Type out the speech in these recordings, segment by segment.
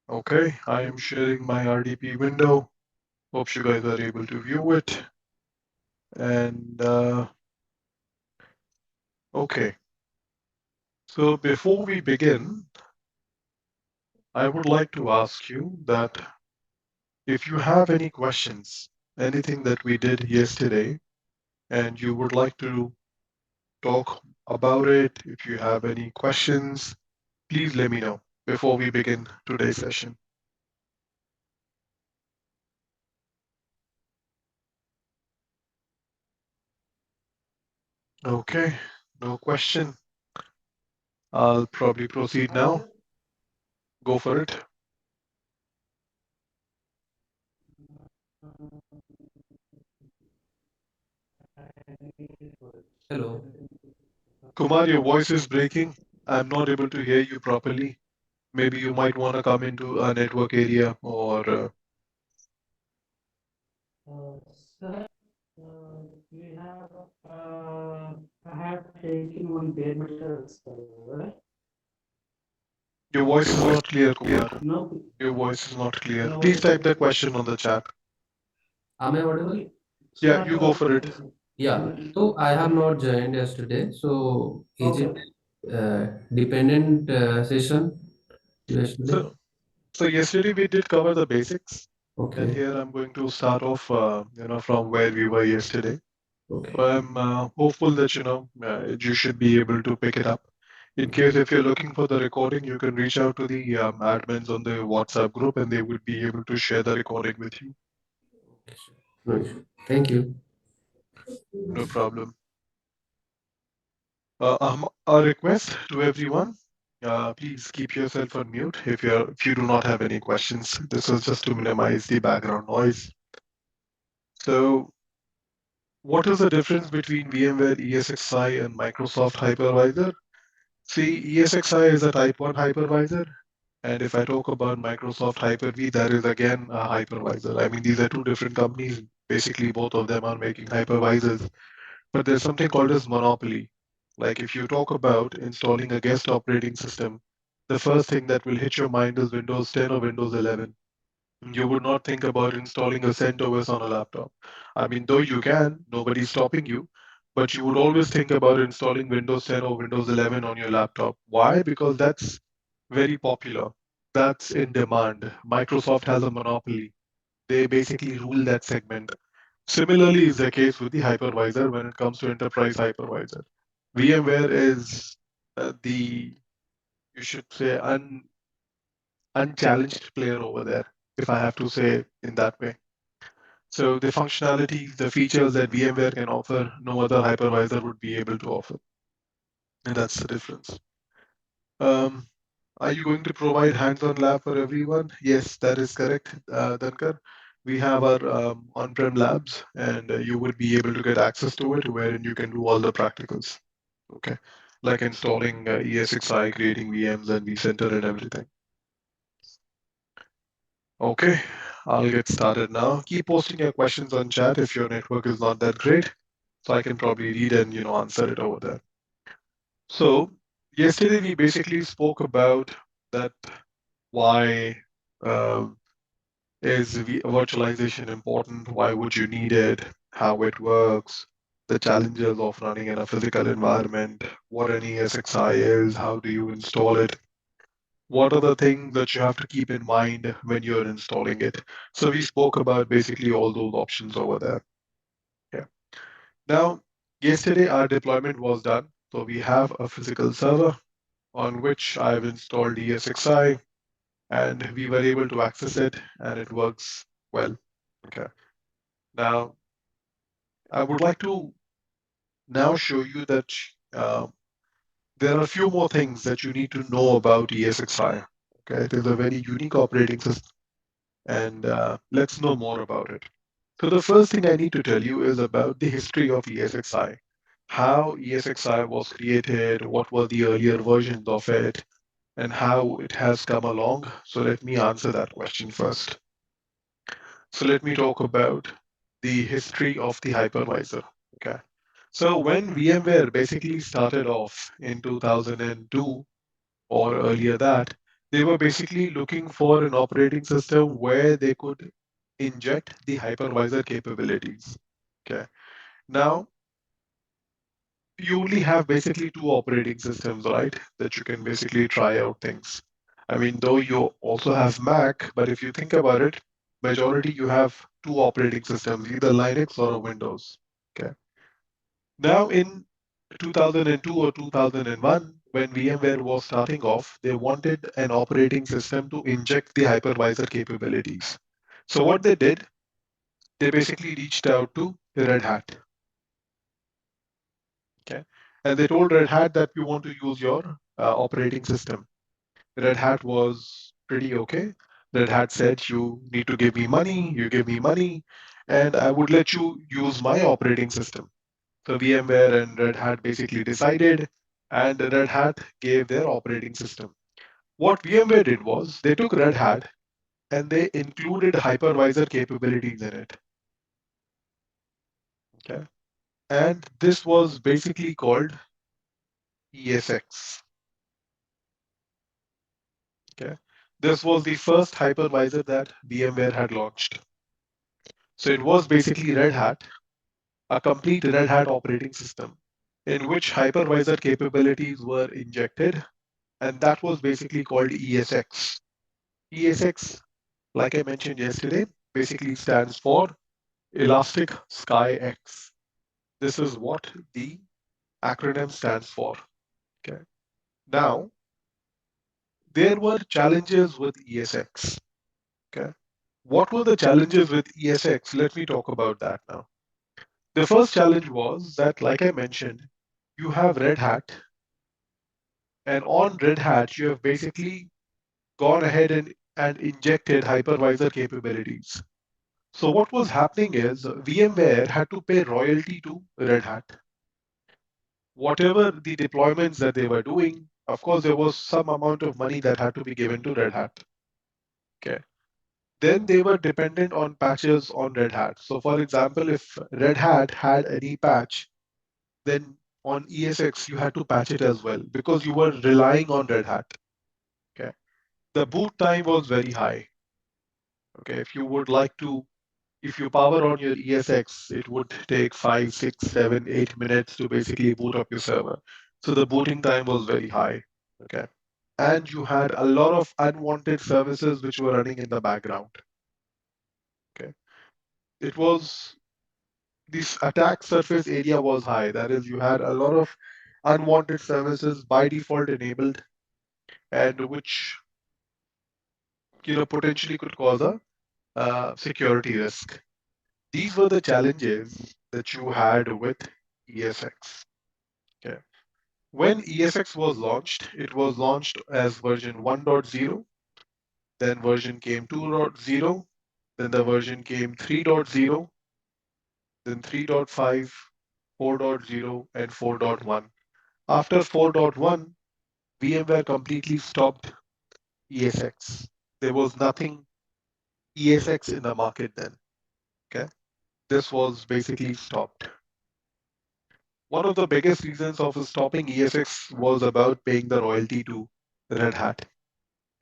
Okay, I am sharing my RDP window. Hope you guys are able to view it. And okay, so before we begin, I would like to ask you that if you have any questions, anything that we did yesterday, and you would like to talk about it, if you have any questions, please let me know before we begin today's session. Okay, no question. I'll probably proceed now. Go for it. Hello. Kumar, your voice is breaking. I'm not able to hear you properly. Maybe you might want to come into a network area or Sir, we have, I have taken one bare metal server. your voice is not clear, Kumar. No, Your voice is not clear. Please type the question on the chat. am I audible? Yeah, you go for it. Yeah. So I have not joined yesterday. So is it dependent session yesterday? So, so yesterday we did cover the basics, and Okay. here I'm going to start off, from where we were yesterday. So Okay. I'm hopeful that you should be able to pick it up. In case if you're looking for the recording, you can reach out to the admins on the WhatsApp group, and they would be able to share the recording with you. No issue. Thank you. No problem. A request to everyone. Please keep yourself on mute if you do not have any questions. This is just to minimize the background noise. So, what is the difference between VMware ESXi and Microsoft Hypervisor? See, ESXi is a Type 1 hypervisor, and if I talk about Microsoft Hyper-V, that is again a hypervisor. I mean, these are two different companies. Basically, both of them are making hypervisors, but there's something called as monopoly. Like if you talk about installing a guest operating system, the first thing that will hit your mind is Windows 10 or Windows 11. You would not think about installing a CentOS on a laptop. I mean, though you can, nobody's stopping you, but you would always think about installing Windows 10 or Windows 11 on your laptop. Why? Because that's very popular. That's in demand. Microsoft has a monopoly. They basically rule that segment. Similarly is the case with the hypervisor when it comes to enterprise hypervisor. VMware is the, you should say, unchallenged player over there, if I have to say in that way. So the functionality, the features that VMware can offer, no other hypervisor would be able to offer. And that's the difference. Um, are you going to provide hands-on lab for everyone? Yes, that is correct, Dhankar. We have our on-prem labs, and you would be able to get access to it, wherein you can do all the practicals. Okay, like installing ESXi, creating VMs and vCenter and everything. Okay, I'll get started now. Keep posting your questions on chat if your network is not that great, so I can probably read and answer it over there. So yesterday we basically spoke about that why um, is virtualization important? Why would you need it? How it works? The challenges of running in a physical environment, what an ESXi is, how do you install it? What are the things that you have to keep in mind when you're installing it? So we spoke about basically all those options over there. Yeah. Now, yesterday our deployment was done. So we have a physical server on which I've installed ESXi and we were able to access it and it works well. Okay. Now, I would like to now show you that uh, there are a few more things that you need to know about ESXi. Okay, it is a very unique operating system, and let's know more about it. So the first thing I need to tell you is about the history of ESXi, how ESXi was created, what were the earlier versions of it, and how it has come along. So let me answer that question first. So let me talk about the history of the hypervisor. Okay. So when VMware basically started off in 2002 or earlier that, They were basically looking for an operating system where they could inject the hypervisor capabilities. Okay. Now, you only have basically two operating systems, right? That you can basically try out things. I mean, though you also have Mac, but if you think about it, majority you have two operating systems, either Linux or a Windows. Okay. Now in 2002 or 2001, when VMware was starting off, they wanted an operating system to inject the hypervisor capabilities. So what they did, they basically reached out to Red Hat. Okay. And they told Red Hat that we want to use your operating system. Red Hat was pretty okay. Red Hat said, you need to give me money, you give me money, and I would let you use my operating system. So VMware and Red Hat basically decided, and Red Hat gave their operating system. What VMware did was they took Red Hat and they included hypervisor capabilities in it. Okay. And this was basically called ESX. Okay. This was the first hypervisor that VMware had launched. So it was basically Red Hat, a complete Red Hat operating system in which hypervisor capabilities were injected, and that was basically called ESX. ESX, like I mentioned yesterday, basically stands for Elastic Sky X. This is what the acronym stands for. Okay. Now, there were challenges with ESX. Okay. What were the challenges with ESX? Let me talk about that now. The first challenge was that, like I mentioned, you have Red Hat, and on Red Hat, you have basically gone ahead and injected hypervisor capabilities. So what was happening is VMware had to pay royalty to Red Hat. Whatever the deployments that they were doing, of course, there was some amount of money that had to be given to Red Hat. Okay. Then they were dependent on patches on Red Hat. So for example, if Red Hat had any patch, then on ESX you had to patch it as well because you were relying on Red Hat. Okay. The boot time was very high. Okay. If you would like to, if you power on your ESX, it would take 5, 6, 7, 8 minutes to basically boot up your server. So the booting time was very high. Okay. And you had a lot of unwanted services which were running in the background. Okay. It was this attack surface area was high. That is, you had a lot of unwanted services by default enabled, and which potentially could cause a security risk. These were the challenges that you had with ESX. Okay. When ESX was launched, it was launched as version 1.0, then version came 2.0, then the version came 3.0, then 3.5, 4.0, and 4.1. After 4.1, VMware completely stopped ESX. There was nothing ESX in the market then. Okay. This was basically stopped. One of the biggest reasons of stopping ESX was about paying the royalty to Red Hat.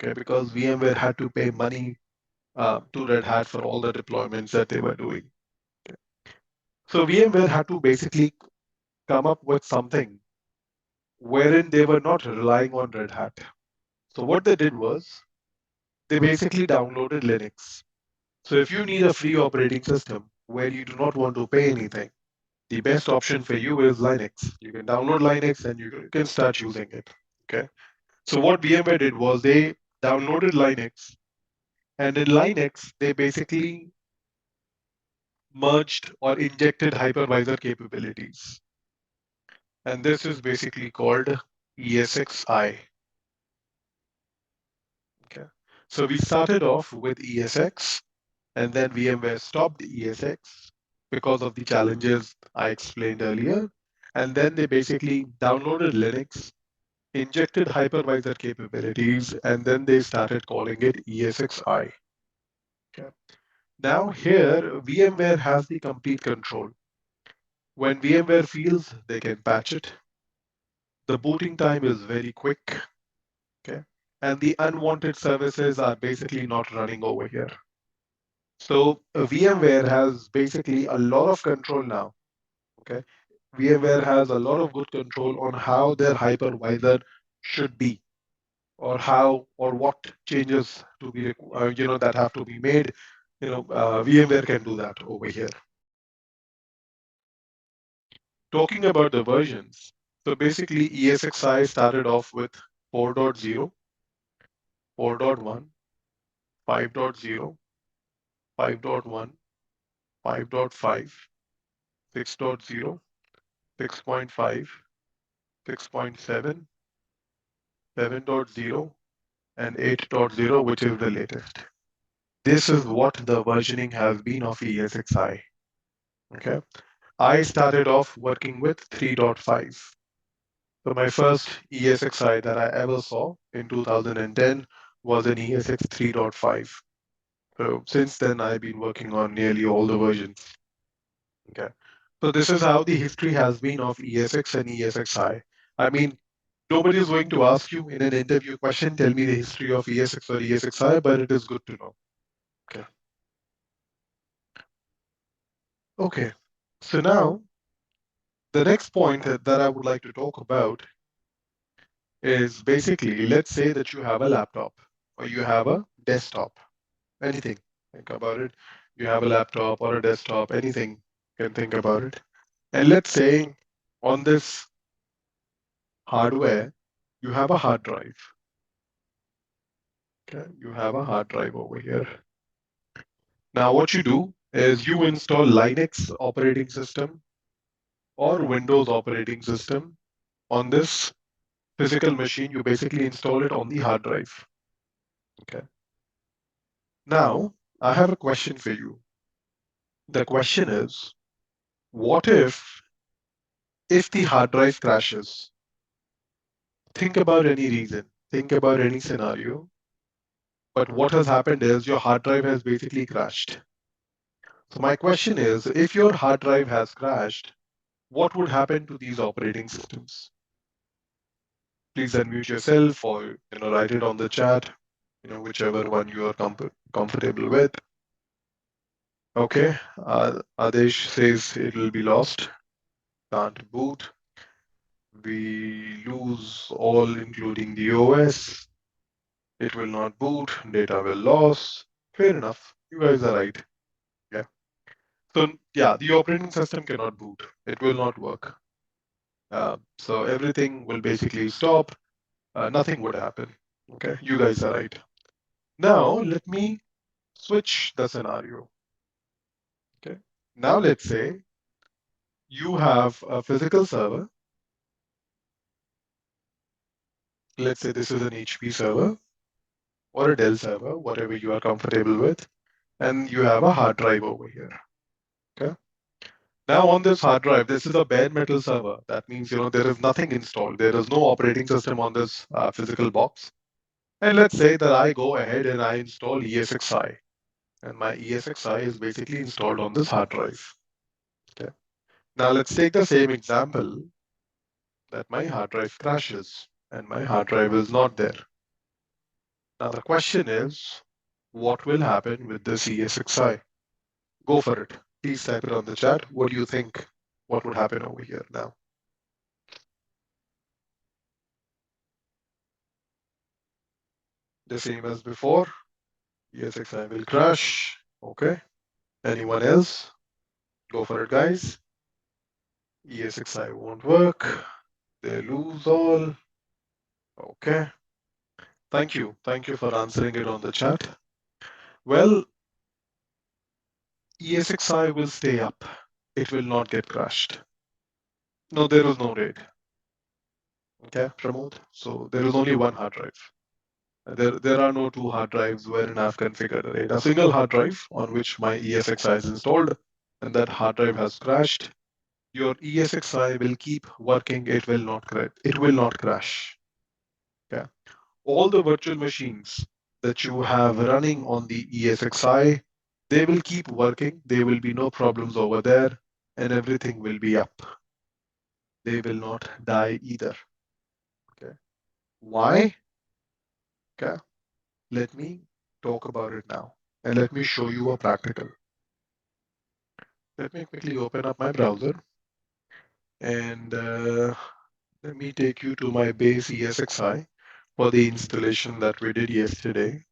Okay, because VMware had to pay money to Red Hat for all the deployments that they were doing. Okay. So VMware had to basically come up with something wherein they were not relying on Red Hat. So what they did was they basically downloaded Linux. So if you need a free operating system where you do not want to pay anything, the best option for you is Linux. You can download Linux and you can start using it. Okay. So what VMware did was they downloaded Linux, and in Linux they basically merged or injected hypervisor capabilities. And this is basically called ESXi. Okay. So we started off with ESX, and then VMware stopped ESX because of the challenges I explained earlier. And then they basically downloaded Linux, injected hypervisor capabilities, and then they started calling it ESXi. Okay. Now here, VMware has the complete control. When VMware feels they can patch it, the booting time is very quick. Okay. and the unwanted services are basically not running over here. So VMware has basically a lot of control now. Okay, VMware has a lot of good control on how their hypervisor should be, or how or what changes to be that have to be made. VMware can do that over here. Talking about the versions, so basically ESXi started off with 4.0, 4.1, 5.0, 5.1, 5.5, 6.0, 6.5, 6.7, 7.0, and 8.0, which is the latest. This is what the versioning has been of ESXi. Okay, I started off working with 3.5. So my first ESXi that I ever saw in 2010 was an ESX 3.5. So since then, I've been working on nearly all the versions. Okay. So this is how the history has been of ESX and ESXi. I mean, nobody is going to ask you in an interview question, tell me the history of ESX or ESXi, but it is good to know. Okay. Okay. So now the next point that I would like to talk about is basically, let's say that you have a laptop or you have a desktop, anything. Think about it. You have a laptop or a desktop, anything. You can think about it. And let's say on this hardware, you have a hard drive. Okay, you have a hard drive over here. Now, what you do is you install Linux operating system or Windows operating system on this physical machine. You basically install it on the hard drive. Okay. Now, I have a question for you. The question is, what if the hard drive crashes? Think about any reason, think about any scenario, but what has happened is your hard drive has basically crashed. So my question is, if your hard drive has crashed, what would happen to these operating systems? Please unmute yourself or write it on the chat, whichever one you are comfortable with. Okay, Adesh says it will be lost, can't boot. We lose all including the OS. It will not boot, data will lose. Fair enough, you guys are right. Yeah. So yeah, the operating system cannot boot. It will not work. So everything will basically stop. Nothing would happen. Okay, you guys are right. Now let me switch the scenario. Okay. Now let's say you have a physical server. Let's say this is an HP server or a Dell server, whatever you are comfortable with, and you have a hard drive over here. Okay. Now on this hard drive, this is a bare metal server. That means there is nothing installed. There is no operating system on this physical box. And let's say that I go ahead and I install ESXi, and my ESXi is basically installed on this hard drive. Okay. Now let's take the same example that my hard drive crashes and my hard drive is not there. Now the question is, what will happen with this ESXi? Go for it. Please type it on the chat. What do you think? What would happen over here now? The same as before. ESXi will crash. Okay. Anyone else? Go for it, guys. ESXi won't work. They lose all. Okay. Thank you. Thank you for answering it on the chat. Well, ESXi will stay up. It will not get crashed. No, there is no RAID. Okay, Pramod. So there is only one hard drive. There are no two hard drives wherein I've configured a RAID. A single hard drive on which my ESXi is installed, and that hard drive has crashed. Your ESXi will keep working. It will not crash. It will not crash. Okay. All the virtual machines that you have running on the ESXi, they will keep working. There will be no problems over there, and everything will be up. They will not die either. Okay. Why? Okay, let me talk about it now and let me show you a practical. Let me quickly open up my browser and let me take you to my base ESXi for the installation that we did yesterday.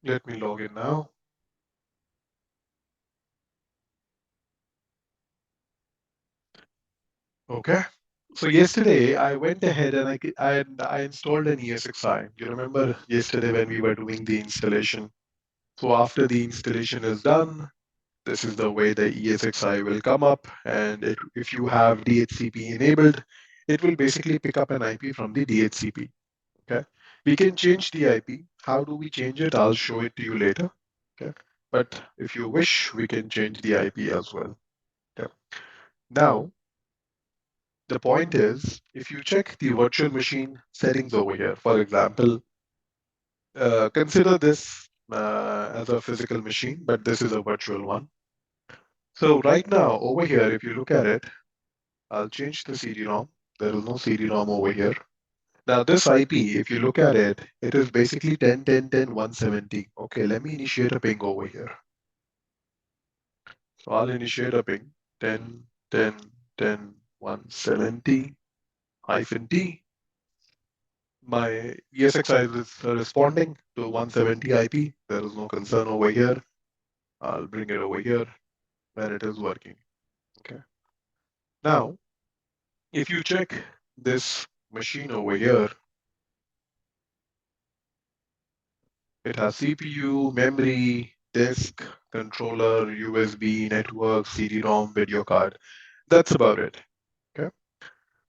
Let me log in now. Okay. So yesterday I went ahead and I installed an ESXi. You remember yesterday when we were doing the installation? So after the installation is done, this is the way the ESXi will come up. And if you have DHCP enabled, it will basically pick up an IP from the DHCP. Okay. We can change the IP. How do we change it? I'll show it to you later. Okay. But if you wish, we can change the IP as well. Okay. Now, the point is, if you check the virtual machine settings over here, for example, consider this as a physical machine, but this is a virtual one. So right now, over here, if you look at it, I'll change the CD-ROM. There is no CD-ROM over here. Now this IP, if you look at it, it is basically 10.10.10.170. Okay, let me initiate a ping over here. So I'll initiate a ping 10.10.10.170 hyphen T. My ESXi is responding to 170 IP. There is no concern over here. I'll bring it over here where it is working. Okay. Now, if you check this machine over here, it has CPU, memory, disk, controller, USB, network, CD-ROM, video card. That's about it. Okay.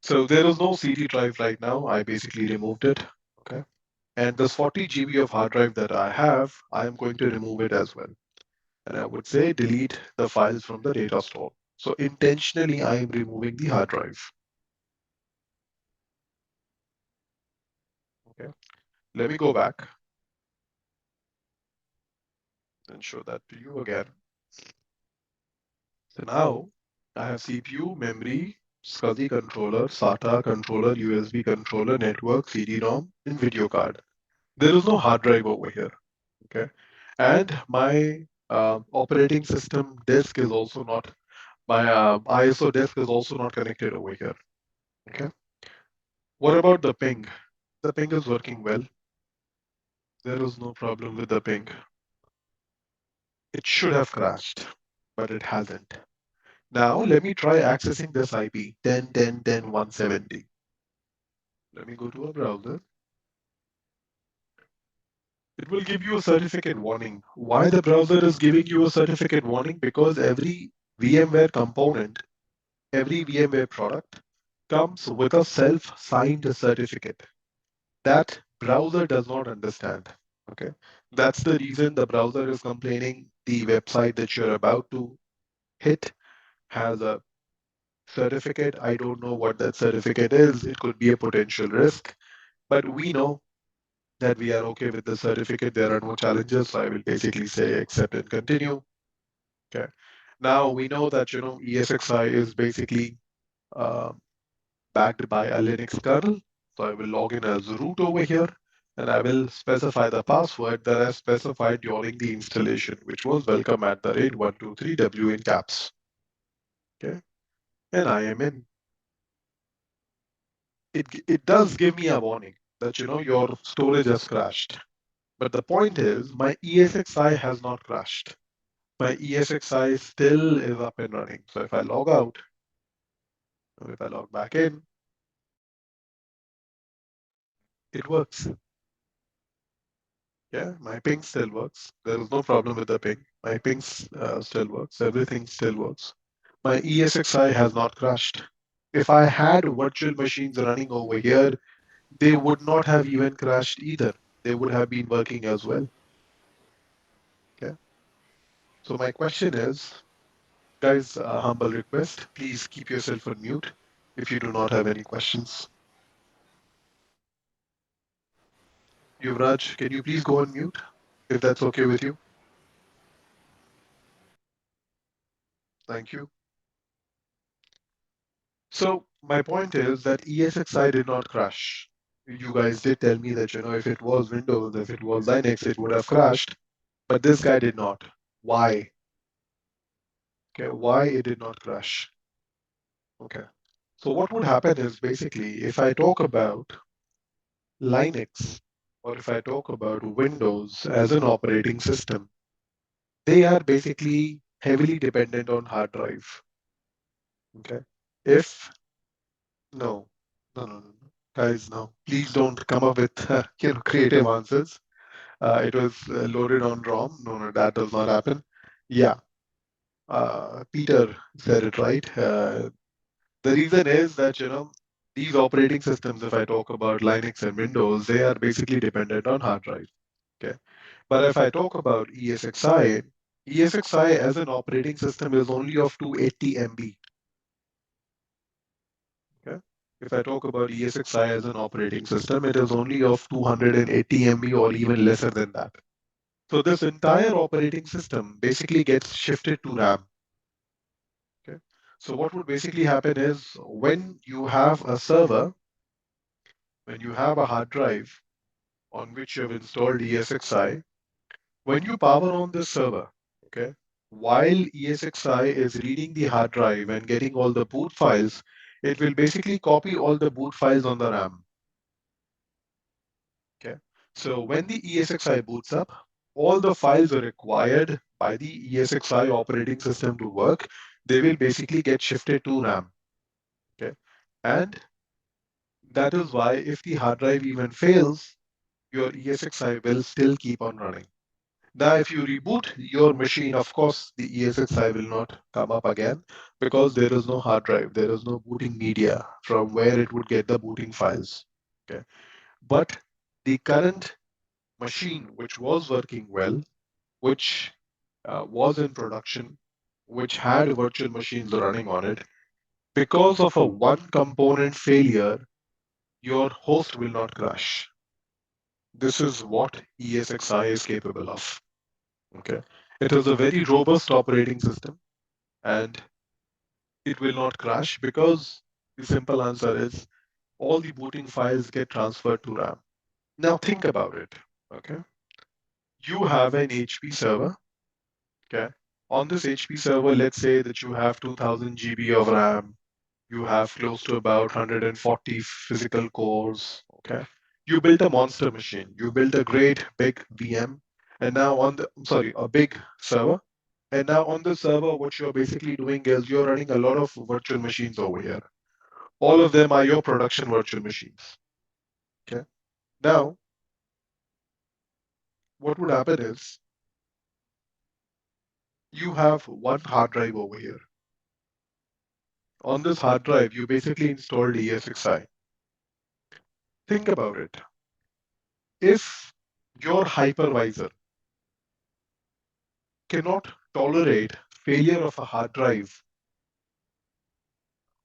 So there is no CD drive right now. I basically removed it. Okay. And this 40 GB of hard drive that I have, I am going to remove it as well. And I would say delete the files from the data store. So intentionally, I am removing the hard drive. Okay. Let me go back and show that to you again. So now I have CPU, memory, SCSI controller, SATA controller, USB controller, network, CD-ROM, and video card. There is no hard drive over here. Okay. And my operating system disk is also not, my ISO disk is also not connected over here. Okay. What about the ping? The ping is working well. There is no problem with the ping. It should have crashed, but it hasn't. Now let me try accessing this IP 10.10.10.170. Let me go to a browser. It will give you a certificate warning. Why the browser is giving you a certificate warning? Because every VMware component, every VMware product comes with a self-signed certificate. That browser does not understand. Okay. That's the reason the browser is complaining the website that you're about to hit has a certificate. I don't know what that certificate is. It could be a potential risk, but we know that we are okay with the certificate. There are no challenges. So I will basically say accept and continue. Okay. Now we know that ESXi is basically uh, backed by a Linux kernel. So I will log in as root over here and I will specify the password that I specified during the installation, which was welcome at the rate 123W in caps. Okay. And I am in. It does give me a warning that your storage has crashed. But the point is my ESXi has not crashed. My ESXi still is up and running. So if I log out, or if I log back in, it works. Yeah, my ping still works. There is no problem with the ping. My ping still works. Everything still works. My ESXi has not crashed. If I had virtual machines running over here, they would not have even crashed either. They would have been working as well. Okay. So my question is, guys, a humble request, please keep yourself on mute if you do not have any questions. Yuvraj, can you please go on mute if that's okay with you? Thank you. So my point is that ESXi did not crash. You guys did tell me that, if it was Windows, if it was Linux, it would have crashed. But this guy did not. Why? Okay, why it did not crash? Okay. So what would happen is basically if I talk about Linux or if I talk about Windows as an operating system, they are basically heavily dependent on hard drive. Okay. If no, no, guys, no, please don't come up with creative answers. It was loaded on ROM. No, that does not happen. Yeah, Peter said it right. The reason is that, these operating systems, if I talk about Linux and Windows, they are basically dependent on hard drive. Okay. But if I talk about ESXi, ESXi as an operating system is only of 280 MB. Okay. If I talk about ESXi as an operating system, it is only of 280 MB or even lesser than that. So this entire operating system basically gets shifted to RAM. Okay. So what would basically happen is when you have a server, when you have a hard drive on which you have installed ESXi, when you power on this server, okay, while ESXi is reading the hard drive and getting all the boot files, it will basically copy all the boot files on the RAM. Okay. So when the ESXi boots up, all the files are required by the ESXi operating system to work. They will basically get shifted to RAM. Okay. And that is why if the hard drive even fails, your ESXi will still keep on running. Now, if you reboot your machine, of course, the ESXi will not come up again because there is no hard drive, there is no booting media from where it would get the booting files. Okay. But the current machine, which was working well, which was in production, which had virtual machines running on it, because of a one component failure, your host will not crash. This is what ESXi is capable of. Okay. It is a very robust operating system and it will not crash because the simple answer is all the booting files get transferred to RAM. Now think about it. Okay. You have an HP server. Okay. On this HP server, let's say that you have 2000 GB of RAM. You have close to about 140 physical cores. Okay. You built a monster machine. You built a great big VM. And now on the, sorry, a big server. And now on the server, what you're basically doing is you're running a lot of virtual machines over here. All of them are your production virtual machines. Okay. Now, what would happen is you have one hard drive over here. On this hard drive, you basically installed ESXi. Think about it. If your hypervisor cannot tolerate failure of a hard drive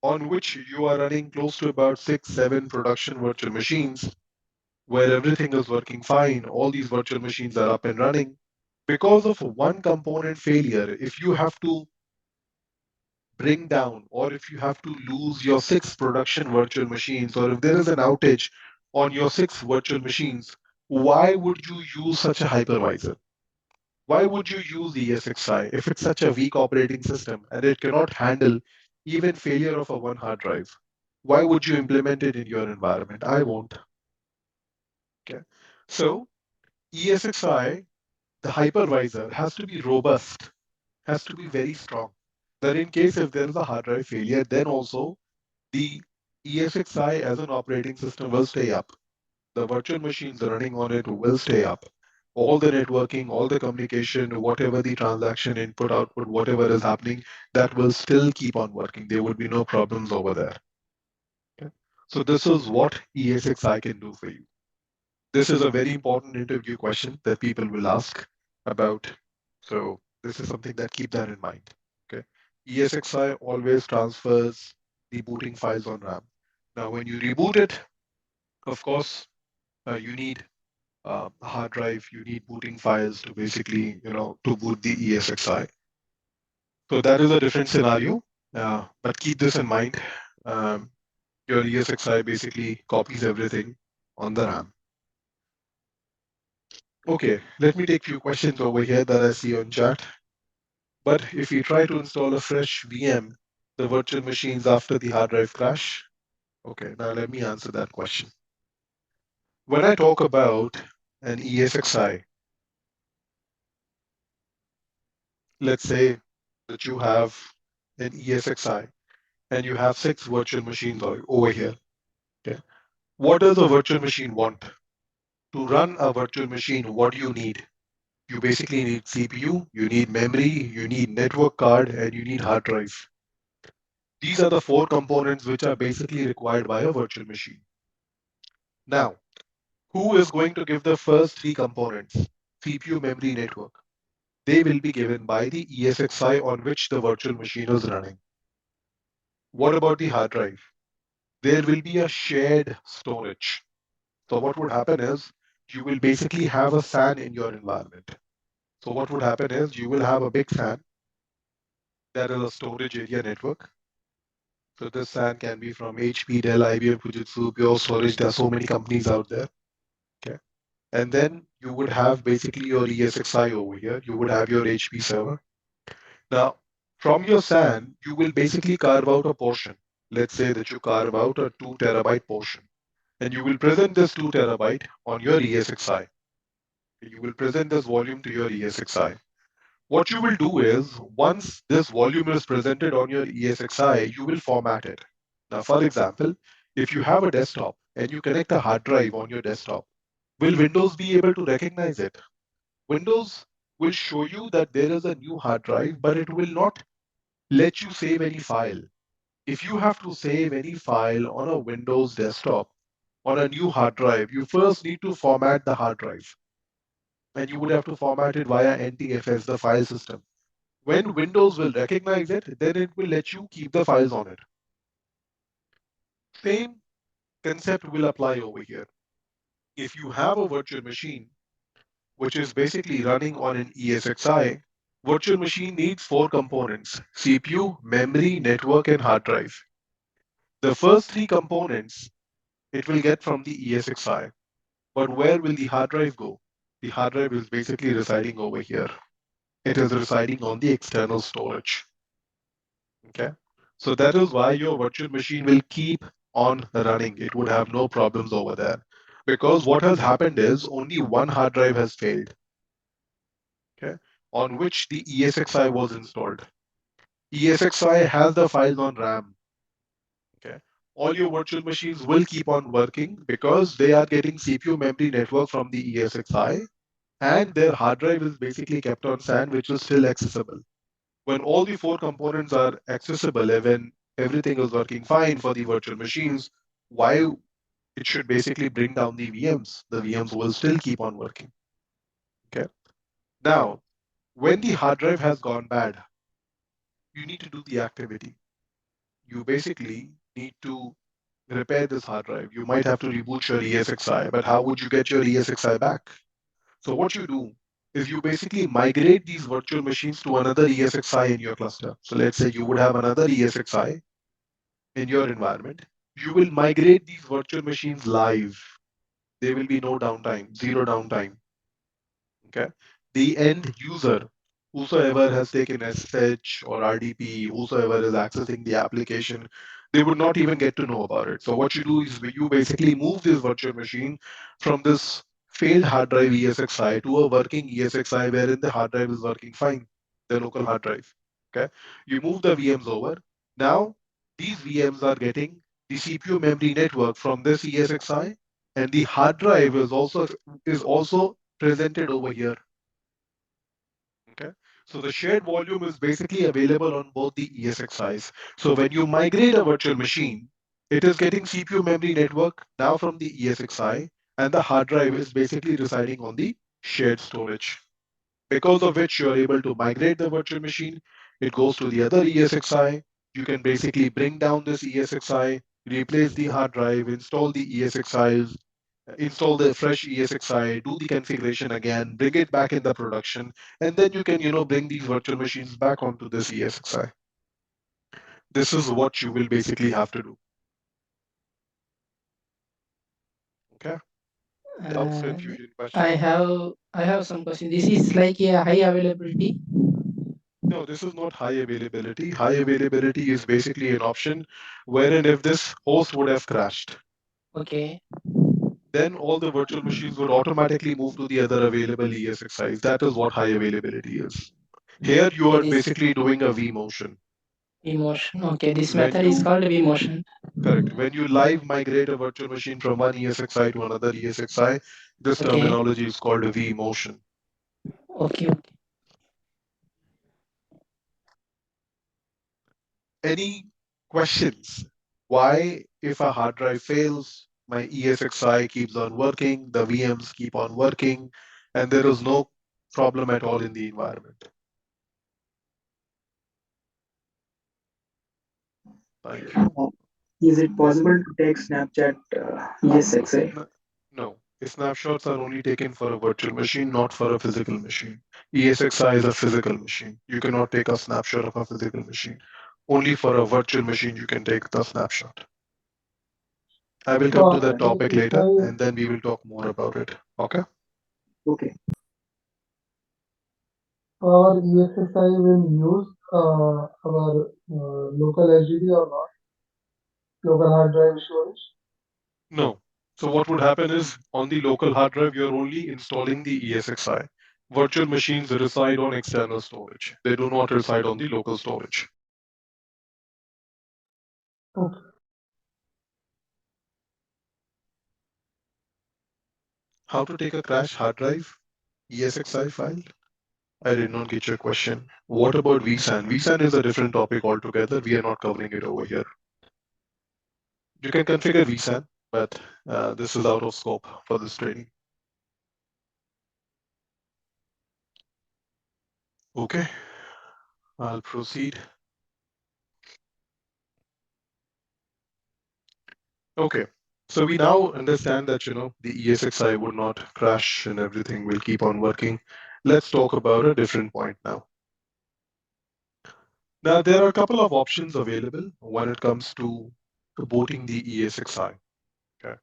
on which you are running close to about 6, 7 production virtual machines, where everything is working fine, all these virtual machines are up and running, because of one component failure, if you have to bring down or if you have to lose your 6 production virtual machines or if there is an outage on your 6 virtual machines, why would you use such a hypervisor? Why would you use ESXi if it's such a weak operating system and it cannot handle even failure of a one hard drive? Why would you implement it in your environment? I won't. Okay. So ESXi, the hypervisor, has to be robust, has to be very strong. That in case if there is a hard drive failure, then also the ESXi as an operating system will stay up. The virtual machines running on it will stay up. All the networking, all the communication, whatever the transaction input, output, whatever is happening, that will still keep on working. There would be no problems over there. Okay? So this is what ESXi can do for you. This is a very important interview question that people will ask about. So this is something that keep that in mind. Okay. ESXi always transfers the booting files on RAM. Now, when you reboot it, of course, you need a hard drive, you need booting files to basically, to boot the ESXi. So that is a different scenario, but keep this in mind. Um, your ESXi basically copies everything on the RAM. Okay, let me take few questions over here that I see on chat. But if we try to install a fresh VM, the virtual machines after the hard drive crash? Okay, now let me answer that question. When I talk about an ESXi, let's say that you have an ESXi and you have 6 virtual machines over here. Okay. What does a virtual machine want? To run a virtual machine, what do you need? You basically need CPU, you need memory, you need network card, and you need hard drive. These are the 4 components which are basically required by a virtual machine. Now, who is going to give the first 3 components? CPU, memory, network. They will be given by the ESXi on which the virtual machine is running. What about the hard drive? There will be a shared storage. So what would happen is you will basically have a SAN in your environment. So what would happen is you will have a big SAN that is a storage area network. So this SAN can be from HP, Dell, IBM, Fujitsu, Pure Storage. There are so many companies out there. Okay. And then you would have basically your ESXi over here. You would have your HP server. Now, from your SAN, you will basically carve out a portion. Let's say that you carve out a 2 terabyte portion. And you will present this 2 terabyte on your ESXi. You will present this volume to your ESXi. What you will do is, once this volume is presented on your ESXi, you will format it. Now, for example, if you have a desktop and you connect a hard drive on your desktop, will Windows be able to recognize it? Windows will show you that there is a new hard drive, but it will not let you save any file. If you have to save any file on a Windows desktop, on a new hard drive, you first need to format the hard drive. And you would have to format it via NTFS, the file system. When Windows will recognize it, then it will let you keep the files on it. Same concept will apply over here. If you have a virtual machine, which is basically running on an ESXi, virtual machine needs 4 components: CPU, memory, network, and hard drive. The first 3 components it will get from the ESXi. But where will the hard drive go? The hard drive is basically residing over here. It is residing on the external storage. Okay. So that is why your virtual machine will keep on running. It would have no problems over there. Because what has happened is only one hard drive has failed, okay, on which the ESXi was installed. ESXi has the files on RAM. Okay. All your virtual machines will keep on working because they are getting CPU memory network from the ESXi, and their hard drive is basically kept on SAN, which is still accessible. When all the 4 components are accessible and when everything is working fine for the virtual machines, why it should basically bring down the VMs? The VMs will still keep on working. Okay. Now, when the hard drive has gone bad, you need to do the activity. You basically need to repair this hard drive. You might have to reboot your ESXi, but how would you get your ESXi back? So what you do is you basically migrate these virtual machines to another ESXi in your cluster. So let's say you would have another ESXi in your environment. You will migrate these virtual machines live. There will be no downtime, zero downtime. Okay. The end user, whosoever has taken SSH or RDP, whosoever is accessing the application, they would not even get to know about it. So what you do is you basically move this virtual machine from this failed hard drive ESXi to a working ESXi wherein the hard drive is working fine, the local hard drive. Okay. You move the VMs over. Now these VMs are getting the CPU memory network from this ESXi, and the hard drive is also presented over here. Okay. So the shared volume is basically available on both the ESXi's. So when you migrate a virtual machine, it is getting CPU memory network now from the ESXi, and the hard drive is basically residing on the shared storage. Because of which you are able to migrate the virtual machine, it goes to the other ESXi. You can basically bring down this ESXi, replace the hard drive, install the ESXi's, install the fresh ESXi, do the configuration again, bring it back in the production, and then you can, bring these virtual machines back onto this ESXi. This is what you will basically have to do. Okay. Doubts, Uh, confusion, I questions? have I have some question. This is like a high availability. No, this is not high availability. High availability is basically an option wherein if this host would have crashed, Okay. then all the virtual machines would automatically move to the other available ESXi's. That is what high availability is. Here you Okay. are This basically doing a vMotion. vMotion. Okay. This When method is you called vMotion. correct, when you live migrate a virtual machine from one ESXi to another ESXi, this Okay. terminology is called a vMotion. Okay. Any questions? Why, if a hard drive fails, my ESXi keeps on working, the VMs keep on working, and there is no problem at all in the environment? Thank you. Uh, Is it possible to take Snapchat ESXi? N- No, snapshots are only taken for a virtual machine, not for a physical machine. ESXi is a physical machine. You cannot take a snapshot of a physical machine. Only for a virtual machine you can take the snapshot. I will come to So that topic later ESXi, and then we will talk more about it. Okay? okay. Our ESXi will use our local HDD or not, local hard drive storage. No. So what would happen is on the local hard drive, you're only installing the ESXi. Virtual machines reside on external storage. They do not reside on the local storage. Okay. How to take a crash hard drive? ESXi file? I did not get your question. What about vSAN? vSAN is a different topic altogether. We are not covering it over here. You can configure vSAN, but this is out of scope for this training. Okay, I'll proceed. Okay, so we now understand that the ESXi would not crash and everything will keep on working. Let's talk about a different point now. Now there are a couple of options available when it comes to booting the ESXi. Okay.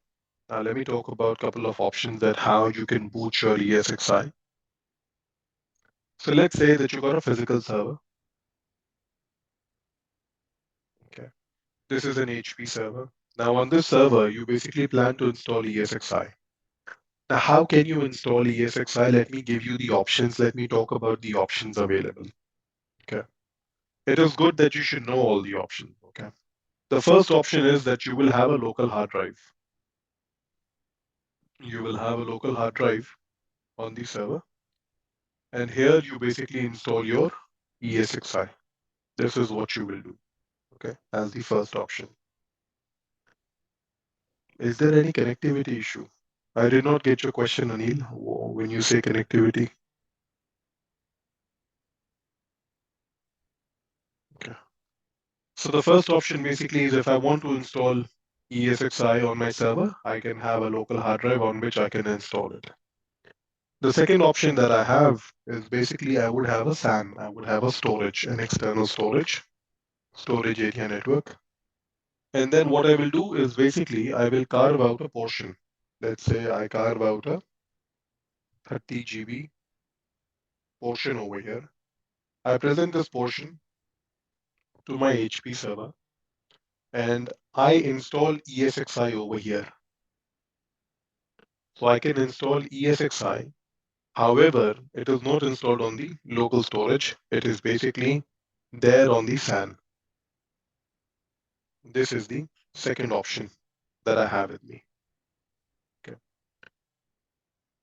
Now let me talk about a couple of options that how you can boot your ESXi. So let's say that you got a physical server. Okay. This is an HP server. Now on this server, you basically plan to install ESXi. Now, how can you install ESXi? Let me give you the options. Let me talk about the options available. Okay. It is good that you should know all the options. Okay. The first option is that you will have a local hard drive. You will have a local hard drive on the server. And here you basically install your ESXi. This is what you will do. Okay. As the first option. Is there any connectivity issue? I did not get your question, Anil, when you say connectivity. Okay. So the first option basically is if I want to install ESXi on my server, I can have a local hard drive on which I can install it. The second option that I have is basically I would have a SAN, I would have a storage, an external storage area network. And then what I will do is basically I will carve out a portion. Let's say I carve out a 30 GB portion over here. I present this portion to my HP server and I install ESXi over here. So I can install ESXi. However, it is not installed on the local storage. It is basically there on the SAN. This is the second option that I have with me. Okay.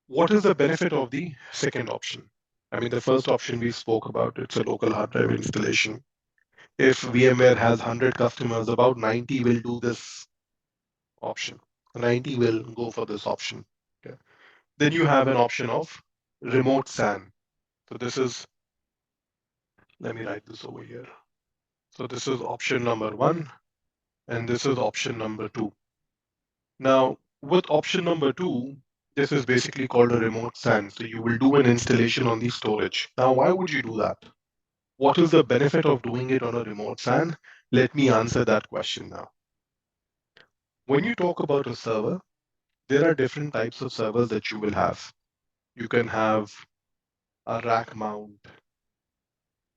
What is the benefit of the second option? I mean, the first option we spoke about, it's a local hard drive installation. If VMware has 100 customers, about 90 will do this option. 90 will go for this option. Okay. Then you have an option of remote SAN. So this is, let me write this over here. So this is option number one, and this is option number two. Now, with option number two, this is basically called a remote SAN. So you will do an installation on the storage. Now, why would you do that? What is the benefit of doing it on a remote SAN? Let me answer that question now. When you talk about a server, there are different types of servers that you will have. You can have a rack mount,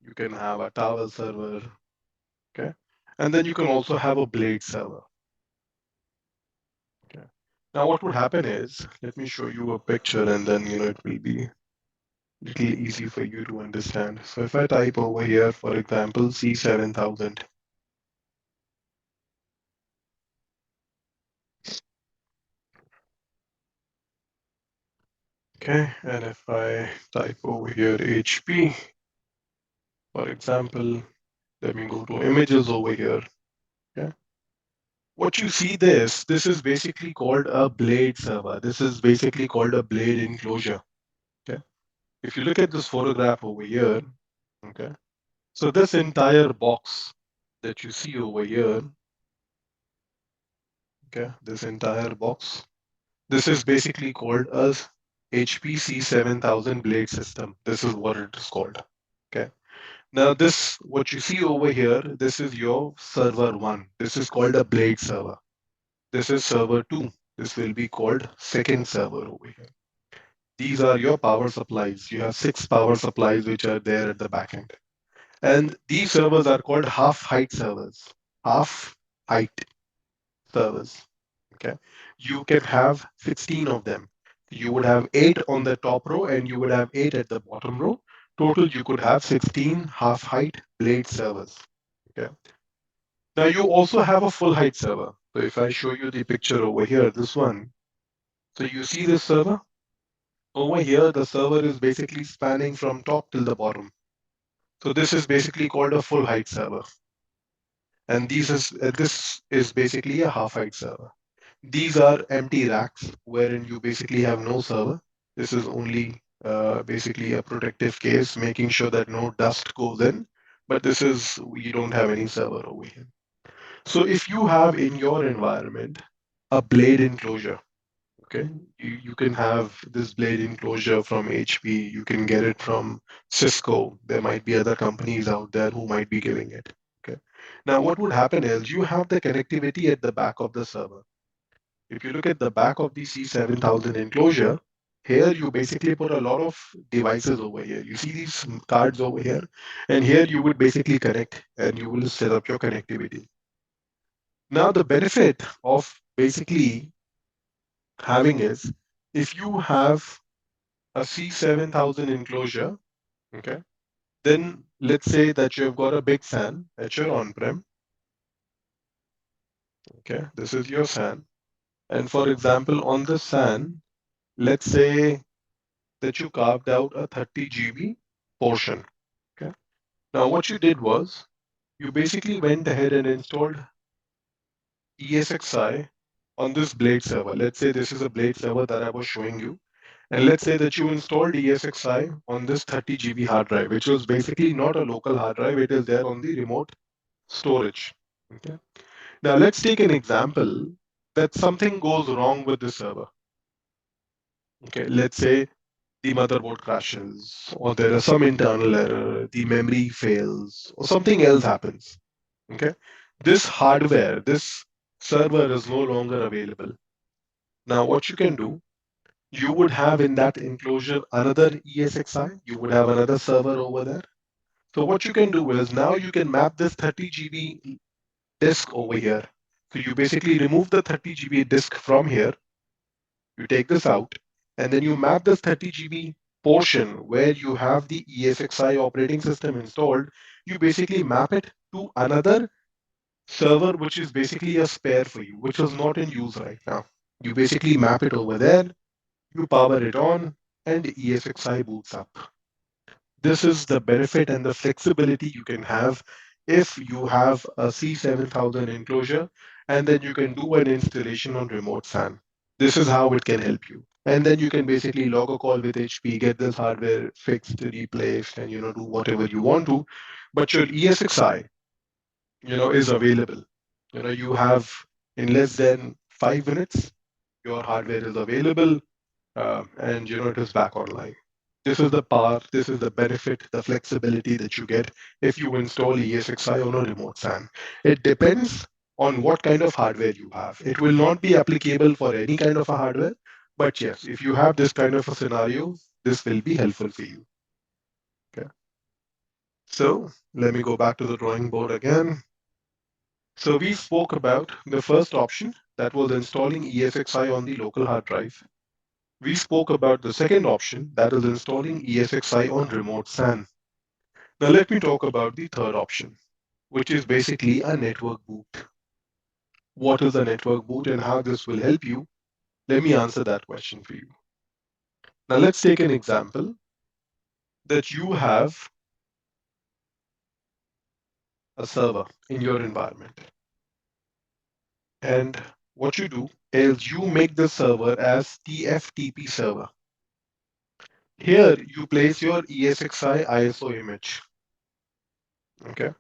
you can have a towel server, okay? And then you can also have a blade server, okay? Now what would happen is, let me show you a picture and then, it will be little easy for you to understand. So if I type over here, for example, C7000, okay, and if I type over here HP, for example, let me go to images over here, okay. What you see this is basically called a blade server. This is basically called a blade enclosure, okay. If you look at this photograph over here, okay, so this entire box that you see over here, okay, this entire box, this is basically called a HPC 7000 blade system. This is what it is called. Okay. Now this, what you see over here, this is your server one. This is called a blade server. This is server two. This will be called second server over here. These are your power supplies. You have 6 power supplies which are there at the back end. And these servers are called half height servers. Half height servers. Okay. You can have 16 of them. You would have 8 on the top row and you would have 8 at the bottom row. Total, you could have 16 half height blade servers. Okay. Now you also have a full height server. So if I show you the picture over here, this one. So you see this server? Over here, the server is basically spanning from top till the bottom. So this is basically called a full height server. And this is basically a half height server. These are empty racks wherein you basically have no server. This is only basically a protective case, making sure that no dust goes in. But this is, you don't have any server over here. So if you have in your environment a blade enclosure, okay, you can have this blade enclosure from HP, you can get it from Cisco. There might be other companies out there who might be giving it. Okay. Now what would happen is you have the connectivity at the back of the server. If you look at the back of the C7000 enclosure, here you basically put a lot of devices over here. You see these cards over here, and here you would basically connect and you will set up your connectivity. Now the benefit of basically having is if you have a C7000 enclosure, okay, then let's say that you've got a big SAN at your on-prem, okay, this is your SAN. And for example, on the SAN, let's say that you carved out a 30 GB portion. Okay. Now what you did was you basically went ahead and installed ESXi on this blade server. Let's say this is a blade server that I was showing you. And let's say that you installed ESXi on this 30 GB hard drive, which was basically not a local hard drive. It is there on the remote storage. Okay. Now let's take an example that something goes wrong with the server. Okay. Let's say the motherboard crashes, or there is some internal error, the memory fails, or something else happens. Okay, this hardware, this server is no longer available. Now, what you can do, you would have in that enclosure another ESXi, you would have another server over there. So what you can do is now you can map this 30 GB disk over here. So you basically remove the 30 GB disk from here, you take this out, and then you map this 30 GB portion where you have the ESXi operating system installed, you basically map it to another server, which is basically a spare for you, which is not in use right now. You basically map it over there, you power it on, and ESXi boots up. This is the benefit and the flexibility you can have if you have a C7000 enclosure, and then you can do an installation on remote SAN. This is how it can help you. And then you can basically log a call with HP, get this hardware fixed, replaced, and do whatever you want to. But your ESXi, is available. You have in less than 5 minutes, your hardware is available, and it is back online. This is the power, this is the benefit, the flexibility that you get if you install ESXi on a remote SAN. It depends on what kind of hardware you have. It will not be applicable for any kind of a hardware, but yes, if you have this kind of a scenario, this will be helpful for you. Okay. So let me go back to the drawing board again. So we spoke about the first option, that was installing ESXi on the local hard drive. We spoke about the second option, that is installing ESXi on remote SAN. Now let me talk about the third option, which is basically a network boot. What is a network boot and how this will help you? Let me answer that question for you. Now let's take an example that you have a server in your environment. And what you do is you make the server as TFTP server. Here you place your ESXi ISO image. Okay.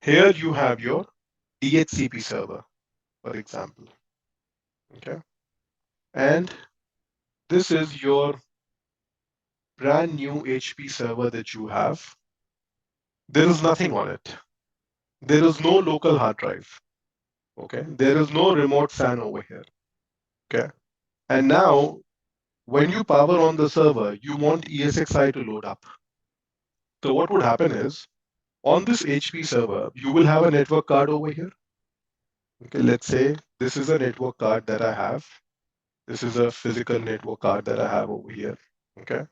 Here you have your DHCP server, for example. Okay. And this is your brand new HP server that you have. There is nothing on it. There is no local hard drive. Okay. There is no remote SAN over here. Okay. And now when you power on the server, you want ESXi to load up. So what would happen is on this HP server, you will have a network card over here. Okay, let's say this is a network card that I have. This is a physical network card that I have over here. Okay.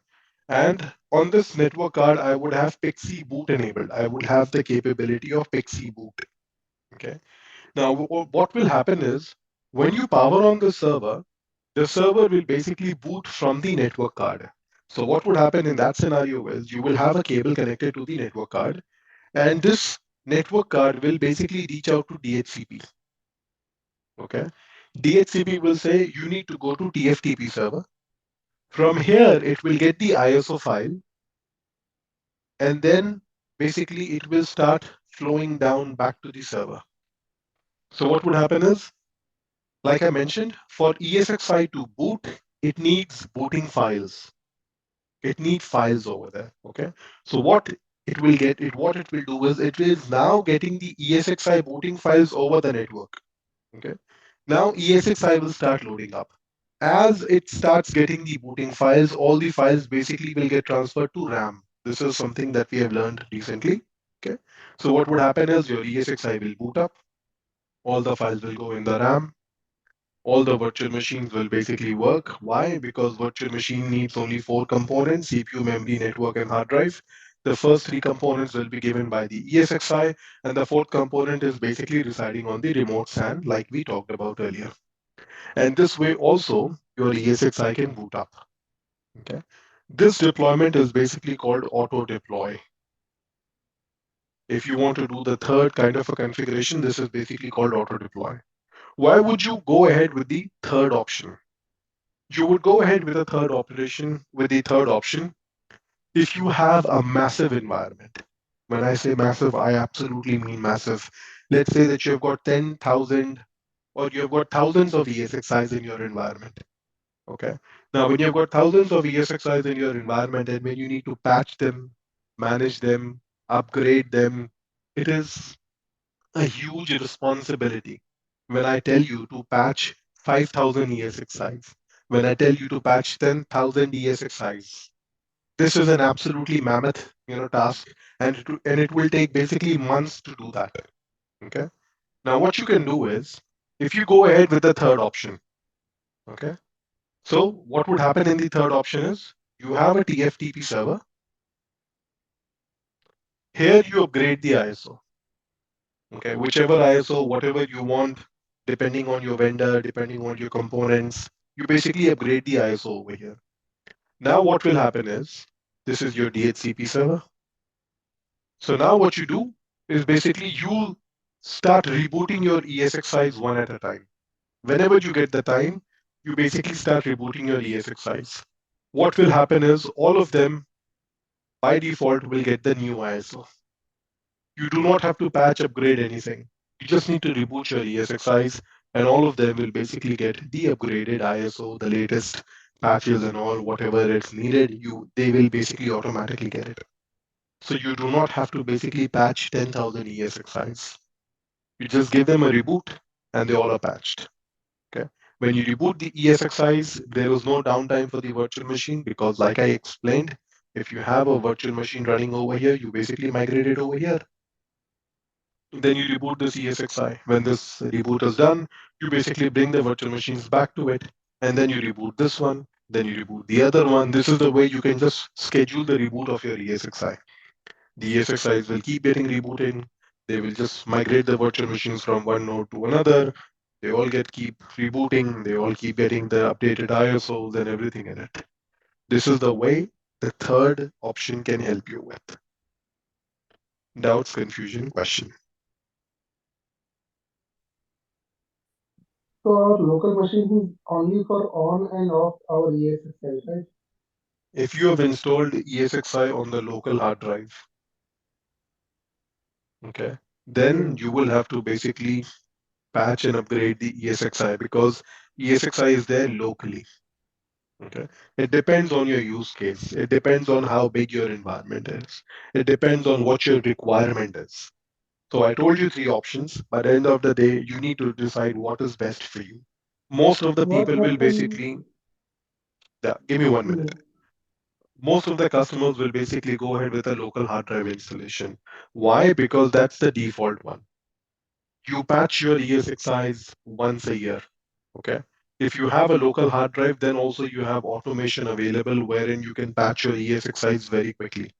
And on this network card, I would have Pixie boot enabled. I would have the capability of Pixie boot. Okay. Now, what will happen is when you power on the server will basically boot from the network card. So what would happen in that scenario is you will have a cable connected to the network card, and this network card will basically reach out to DHCP. Okay. DHCP will say you need to go to TFTP server. From here, it will get the ISO file, and then basically it will start flowing down back to the server. So what would happen is, like I mentioned, for ESXi to boot, it needs booting files. It needs files over there. Okay. So what it will do is it is now getting the ESXi booting files over the network. Okay. Now ESXi will start loading up. As it starts getting the booting files, all the files basically will get transferred to RAM. This is something that we have learned recently. Okay. So what would happen is your ESXi will boot up. All the files will go in the RAM. All the virtual machines will basically work. Why? Because virtual machine needs only 4 components: CPU, memory, network, and hard drive. The first 3 components will be given by the ESXi, and the fourth component is basically residing on the remote SAN, like we talked about earlier. And this way also, your ESXi can boot up. Okay. This deployment is basically called auto deploy. If you want to do the third kind of a configuration, this is basically called auto deploy. Why would you go ahead with the third option? You would go ahead with the third option if you have a massive environment. When I say massive, I absolutely mean massive. Let's say that you've got 10,000 or you've got thousands of ESXi's in your environment. Okay. Now, when you've got thousands of ESXi's in your environment and when you need to patch them, manage them, upgrade them, it is a huge responsibility. When I tell you to patch 5,000 ESXi's, when I tell you to patch 10,000 ESXi's, this is an absolutely mammoth, task, and it will take basically months to do that. Okay. Now, what you can do is, if you go ahead with the third option, okay. So what would happen in the third option is you have a TFTP server. Here you upgrade the ISO. Okay, whichever ISO, whatever you want, depending on your vendor, depending on your components, you basically upgrade the ISO over here. Now what will happen is this is your DHCP server. So now what you do is basically you start rebooting your ESXi's one at a time. Whenever you get the time, you basically start rebooting your ESXi's. What will happen is all of them by default will get the new ISO. You do not have to patch upgrade anything. You just need to reboot your ESXi's and all of them will basically get the upgraded ISO, the latest patches and all, whatever it's needed, they will basically automatically get it. So you do not have to basically patch 10,000 ESXi's. You just give them a reboot and they all are patched. Okay. When you reboot the ESXi's, there is no downtime for the virtual machine because, like I explained, if you have a virtual machine running over here, you basically migrate it over here. Then you reboot this ESXi. When this reboot is done, you basically bring the virtual machines back to it, and then you reboot this one, then you reboot the other one. This is the way you can just schedule the reboot of your ESXi. The ESXi's will keep getting rebooted. They will just migrate the virtual machines from one node to another. They all keep rebooting. They all keep getting the updated ISOs and everything in it. This is the way the third option can help you with. Doubts, confusion, question. So our local machine is only for on and off our ESXi, right? If you have installed ESXi on the local hard drive, okay, then you will have to basically patch and upgrade the ESXi because ESXi is there locally. Okay. It depends on your use case. It depends on how big your environment is. It depends on what your requirement is. So I told you three options. By the end of the day, you need to decide what is best for you. Most of the What people will happens? basically, yeah, give me 1 minute. Yeah. Most of the customers will basically go ahead with a local hard drive installation. Why? Because that's the default one. You patch your ESXi's once a year. Okay. If you have a local hard drive, then also you have automation available wherein you can patch your ESXi's very quickly.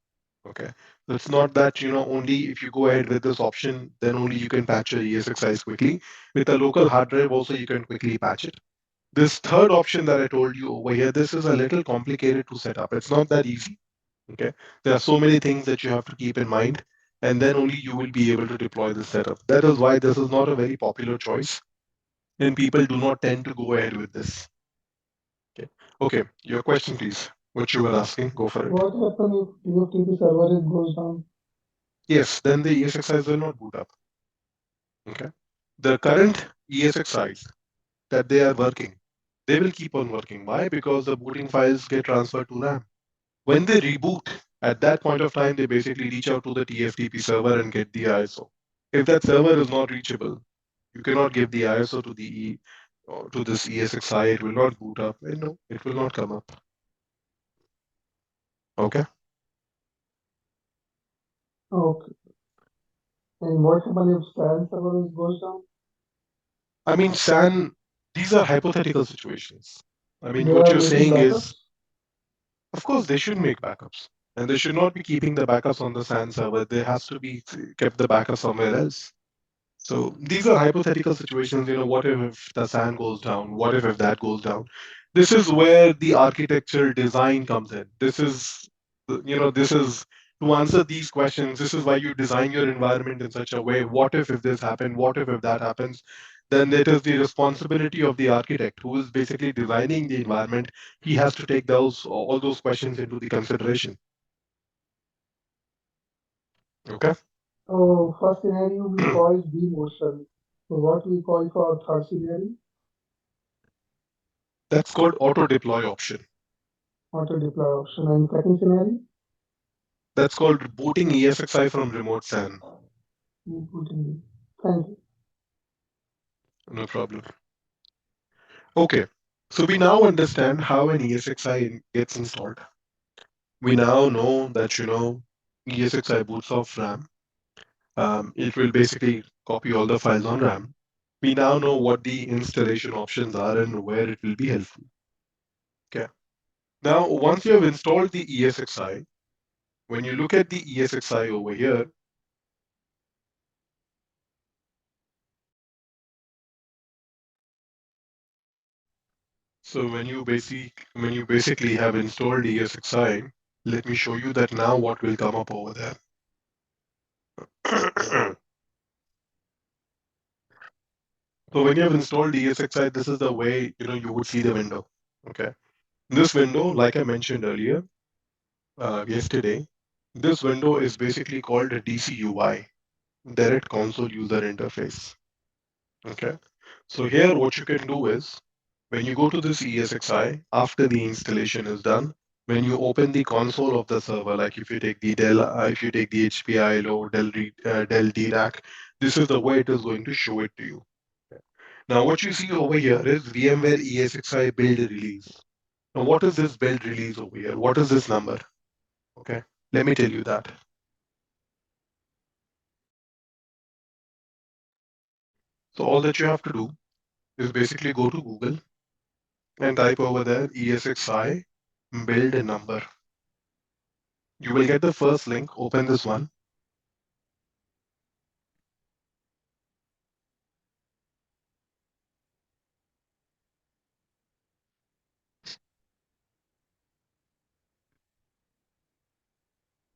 Okay. So it's not that, only if you go ahead with this option, then only you can patch your ESXi's quickly. With a local hard drive, also you can quickly patch it. This third option that I told you over here, this is a little complicated to set up. It's not that easy. Okay. There are so many things that you have to keep in mind, and then only you will be able to deploy this setup. That is why this is not a very popular choice, and people do not tend to go ahead with this. Okay. Okay. Your question, please. What you were asking, go for it. What happens if TFTP server is goes down? Yes, then the ESXi's will not boot up. Okay. The current ESXi's that they are working, they will keep on working. Why? Because the booting files get transferred to RAM. When they reboot, at that point of time, they basically reach out to the TFTP server and get the ISO. If that server is not reachable, you cannot give the ISO to the or to this ESXi. It will not boot up. And no, it will not come up. Okay. Okay. And what happens if SAN server is goes down? I mean, SAN, these are hypothetical situations. I mean, They what are you're making saying backups. is, of course, they should make backups. And they should not be keeping the backups on the SAN server. There has to be kept the backup somewhere else. So these are hypothetical situations. What if the SAN goes down? What if that goes down? This is where the architectural design comes in. This is to answer these questions. This is why you design your environment in such a way. What if this happened? What if that happens? Then it is the responsibility of the architect who is basically designing the environment. He has to take those all those questions into the consideration. Okay. So first scenario we call demotion. So what we call for third scenario? That's called auto deploy option. Auto deploy option. And second scenario? That's called booting ESXi from remote SAN. We put in. Thank you. No problem. Okay, so we now understand how an ESXi gets installed. We now know that, ESXi boots off RAM. It will basically copy all the files on RAM. We now know what the installation options are and where it will be helpful. Okay. Now, once you have installed the ESXi, when you look at the ESXi over here, so when you basically have installed ESXi, let me show you that now what will come up over there. So when you have installed ESXi, this is the way you would see the window. Okay. This window, like I mentioned earlier, yesterday, this window is basically called a DCUI, Direct Console User Interface. Okay. So here, what you can do is when you go to this ESXi, after the installation is done, when you open the console of the server, like if you take the Dell, if you take the HPI or Dell DRAC, this is the way it is going to show it to you. Now, what you see over here is VMware ESXi build release. Now, what is this build release over here? What is this number? Okay, let me tell you that. So all that you have to do is basically go to Google and type over there ESXi build number. You will get the first link. Open this one.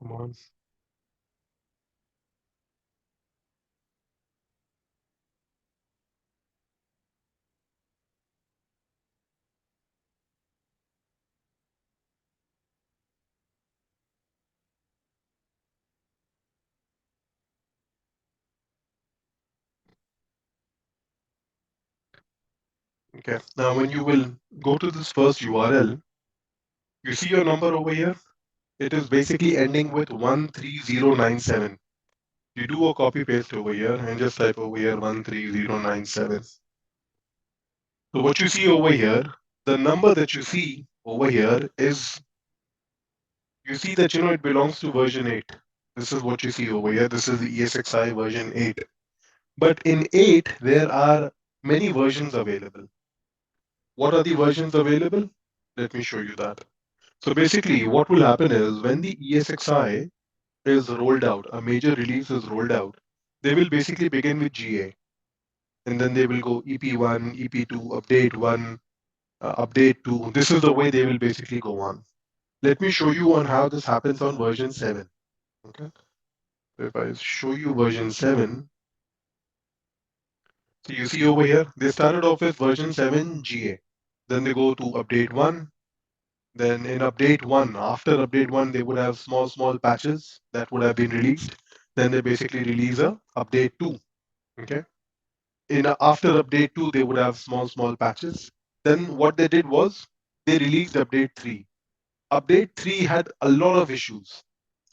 Come on. Okay. Now, when you will go to this first URL, you see your number over here. It is basically ending with 13097. You do a copy paste over here and just type over here 13097. So what you see over here, the number that you see over here is, you see that, it belongs to version 8. This is what you see over here. This is the ESXi version 8. But in 8, there are many versions available. What are the versions available? Let me show you that. So basically, what will happen is when the ESXi is rolled out, a major release is rolled out, they will basically begin with GA. And then they will go EP1, EP2, update 1, update 2. This is the way they will basically go on. Let me show you on how this happens on version 7. Okay. So if I show you version 7, so you see over here, they started off with version 7 GA. Then they go to update 1. Then in update 1, after update 1, they would have small patches that would have been released. Then they basically release a update 2. Okay. After update 2, they would have small patches. Then what they did was they released update 3. Update 3 had a lot of issues.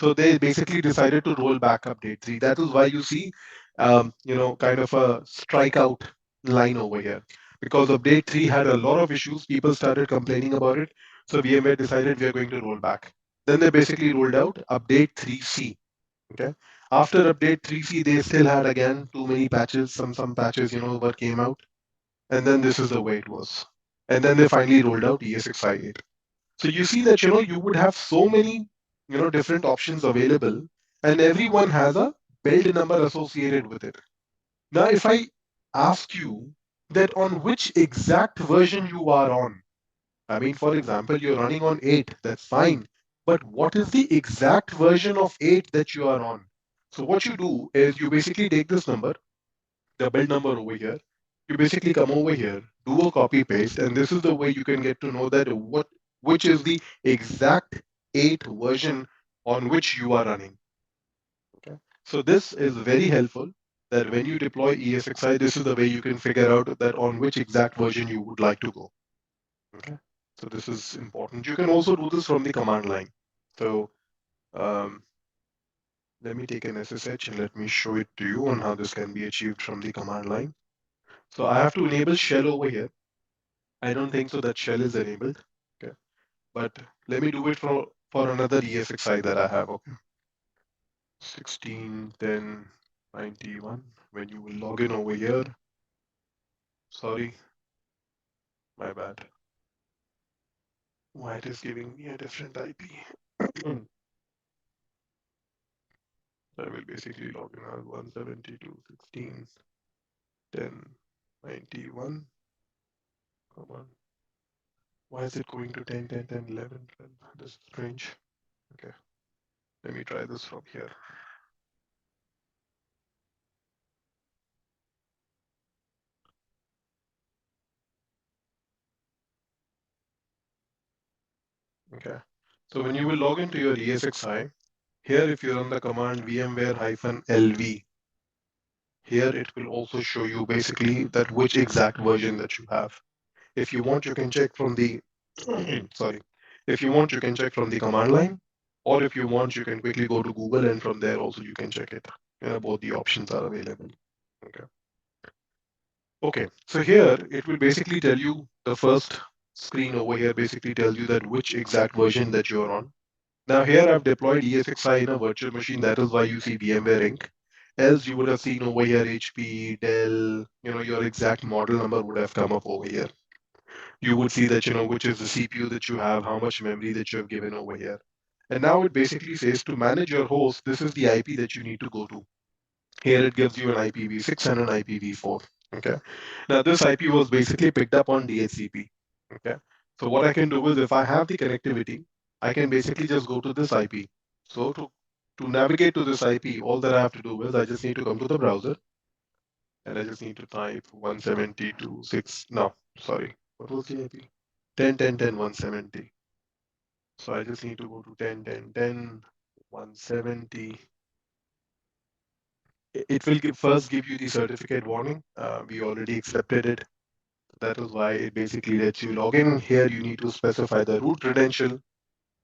So they basically decided to roll back update 3. That is why you see, kind of a strikeout line over here. Because update 3 had a lot of issues, people started complaining about it. So VMware decided we are going to roll back. Then they basically rolled out update 3C. Okay. After update 3C, they still had again too many patches. Some patches, what came out. And then this is the way it was. And then they finally rolled out ESXi 8. So you see that, you would have so many, different options available, and everyone has a build number associated with it. Now, if I ask you that on which exact version you are on, I mean, for example, you're running on 8, that's fine. But what is the exact version of 8 that you are on? So what you do is you basically take this number, the build number over here, you basically come over here, do a copy paste, and this is the way you can get to know that which is the exact 8 version on which you are running. Okay. So this is very helpful that when you deploy ESXi, this is the way you can figure out that on which exact version you would like to go. Okay. So this is important. You can also do this from the command line. So um, let me take an SSH and let me show it to you on how this can be achieved from the command line. So I have to enable shell over here. I don't think so that shell is enabled. Okay. But let me do it for another ESXi that I have. Okay. 16.10.91. When you will log in over here. Sorry. My bad. Why it is giving me a different IP? I will basically log in as 172.16.10.91. Come on. Why is it going to 10, 10, 10, 11, 12? This is strange. Okay. Let me try this from here. Okay. So when you will log into your ESXi, here if you run the command vmware-lv, here it will also show you basically that which exact version that you have. If you want, you can check from the, sorry. If you want, you can check from the command line, or if you want, you can quickly go to Google and from there also you can check it. Both the options are available. Okay, so here it will basically tell you the first screen over here basically tells you that which exact version that you're on. Now here I've deployed ESXi in a virtual machine. That is why you see VMware Inc. Else you would have seen over here HP, Dell, your exact model number would have come up over here. You would see that, which is the CPU that you have, how much memory that you have given over here. And now it basically says to manage your host, this is the IP that you need to go to. Here it gives you an IPv6 and an IPv4. Okay. Now this IP was basically picked up on DHCP. Okay. So what I can do is if I have the connectivity, I can basically just go to this IP. So to navigate to this IP, all that I have to do is I just need to come to the browser and I just need to type 172.6. No, sorry. What was the IP? 10.10.10.170. So I just need to go to 10.10.10.170. It will first give you the certificate warning. We already accepted it. That is why it basically lets you log in. Here you need to specify the root credential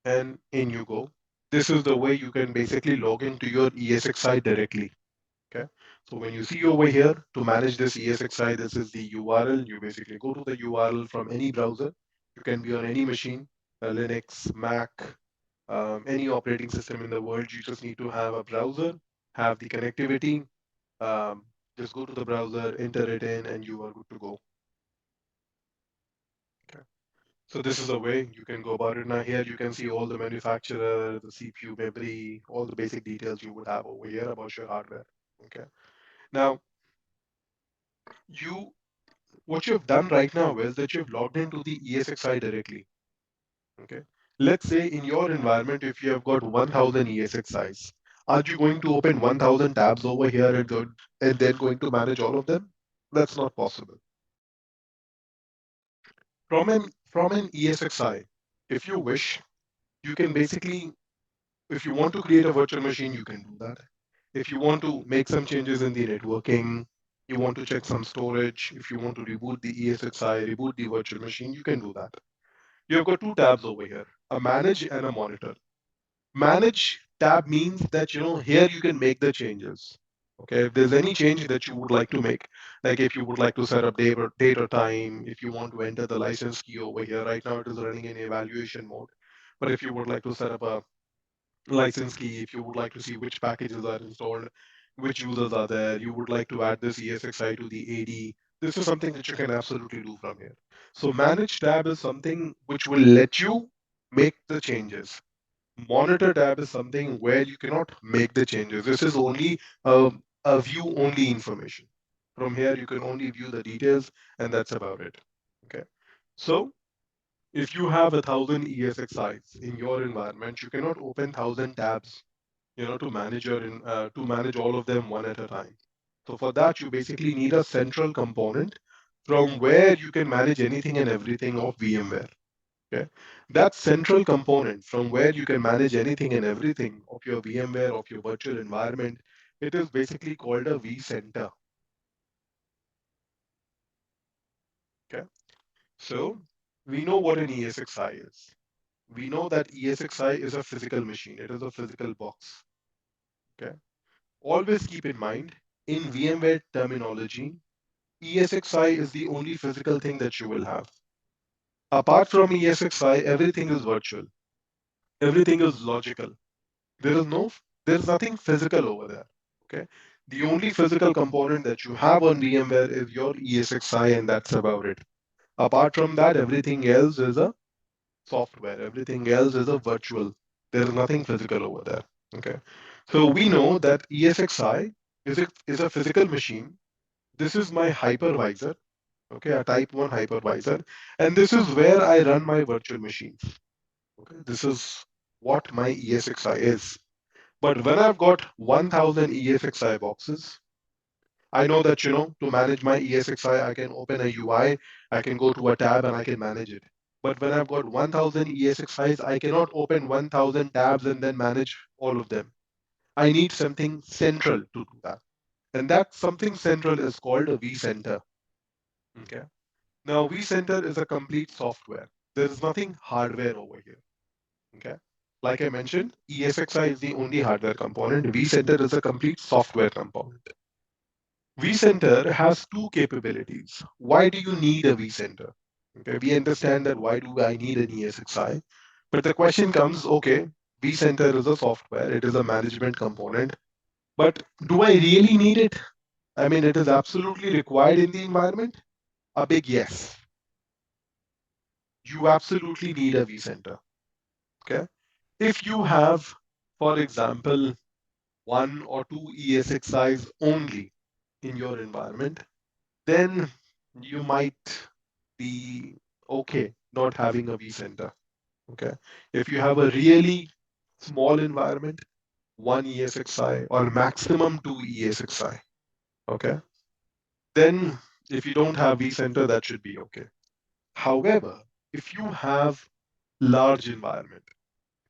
and in you go. This is the way you can basically log into your ESXi directly. Okay. So when you see over here to manage this ESXi, this is the URL. You basically go to the URL from any browser. You can be on any machine, Linux, Mac, any operating system in the world. You just need to have a browser, have the connectivity. Um, just go to the browser, enter it in, and you are good to go. Okay. So this is the way you can go about it. Now here you can see all the manufacturer, the CPU, memory, all the basic details you would have over here about your hardware. Okay. Now what you have done right now is that you've logged into the ESXi directly. Okay. Let's say in your environment, if you have got 1000 ESXi's, are you going to open 1000 tabs over here and then going to manage all of them? That's not possible. From an ESXi, if you wish, you can basically, if you want to create a virtual machine, you can do that. If you want to make some changes in the networking, you want to check some storage, if you want to reboot the ESXi, reboot the virtual machine, you can do that. You have got two tabs over here, a manage and a monitor. Manage tab means that, here you can make the changes. Okay, if there's any change that you would like to make, like if you would like to set up date or time, if you want to enter the license key over here, right now it is running in evaluation mode. But if you would like to set up a license key, if you would like to see which packages are installed, which users are there, you would like to add this ESXi to the AD, this is something that you can absolutely do from here. So manage tab is something which will let you make the changes. Monitor tab is something where you cannot make the changes. This is only a view only information. From here, you can only view the details, and that's about it. Okay. So if you have 1000 ESXi's in your environment, you cannot open 1000 tabs, to manage to manage all of them one at a time. So for that, you basically need a central component from where you can manage anything and everything of VMware. Okay. That central component from where you can manage anything and everything of your VMware, of your virtual environment, it is basically called a vCenter. Okay. So we know what an ESXi is. We know that ESXi is a physical machine. It is a physical box. Okay. Always keep in mind, in VMware terminology, ESXi is the only physical thing that you will have. Apart from ESXi, everything is virtual. Everything is logical. There is no, there is nothing physical over there. Okay. The only physical component that you have on VMware is your ESXi, and that's about it. Apart from that, everything else is a software. Everything else is a virtual. There is nothing physical over there. Okay. So we know that ESXi is a physical machine. This is my hypervisor. Okay, a type 1 hypervisor. And this is where I run my virtual machines. Okay, this is what my ESXi is. But when I've got 1000 ESXi boxes, I know that, to manage my ESXi, I can open a UI, I can go to a tab and I can manage it. But when I've got 1000 ESXi's, I cannot open 1000 tabs and then manage all of them. I need something central to do that. And that something central is called a vCenter. Okay. Now, vCenter is a complete software. There is nothing hardware over here. Okay. Like I mentioned, ESXi is the only hardware component. vCenter is a complete software component. vCenter has two capabilities. Why do you need a vCenter? Okay, we understand that why do I need an ESXi? But the question comes, okay, vCenter is a software, it is a management component, but do I really need it? I mean, it is absolutely required in the environment? A big yes. You absolutely need a vCenter. Okay. If you have, for example, one or two ESXi's only in your environment, then you might be okay not having a vCenter. Okay. If you have a really small environment, one ESXi or maximum two ESXi, okay, then if you don't have vCenter, that should be okay. However, if you have large environment,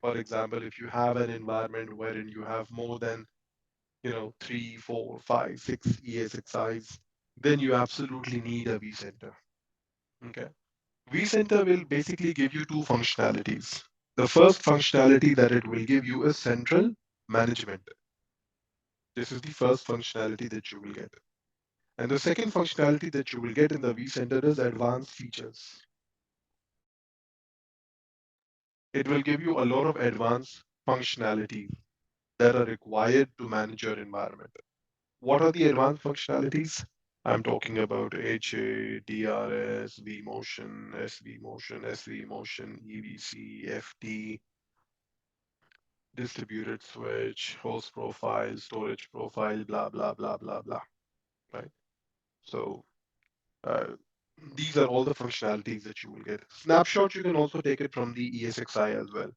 for example, if you have an environment wherein you have more than 3, 4, 5, 6 ESXi's, then you absolutely need a vCenter. Okay. vCenter will basically give you two functionalities. The first functionality that it will give you is central management. This is the first functionality that you will get. And the second functionality that you will get in the vCenter is advanced features. It will give you a lot of advanced functionalities that are required to manage your environment. What are the advanced functionalities? I'm talking about HA, DRS, vMotion, SVMotion, SVMotion, EVC, FT, distributed switch, host profile, storage profile, blah, blah, blah, blah, blah, right? So uh, these are all the functionalities that you will get. Snapshot, you can also take it from the ESXi as well.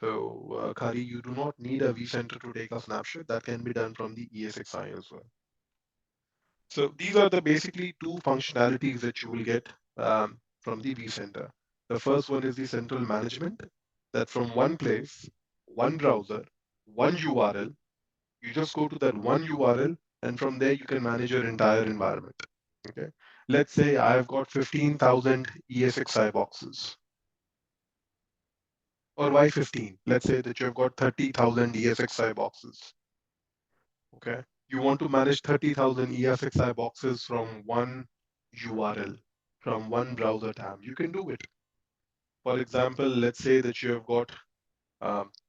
So Kari, you do not need a vCenter to take a snapshot. That can be done from the ESXi as well. So these are the basically two functionalities that you will get from the vCenter. The first one is the central management, that from one place, one browser, one URL, you just go to that one URL, and from there you can manage your entire environment. Okay. Let's say I've got 15,000 ESXi boxes. Or why 15? Let's say that you've got 30,000 ESXi boxes. Okay. You want to manage 30,000 ESXi boxes from one URL, from one browser tab. You can do it. For example, let's say that you have got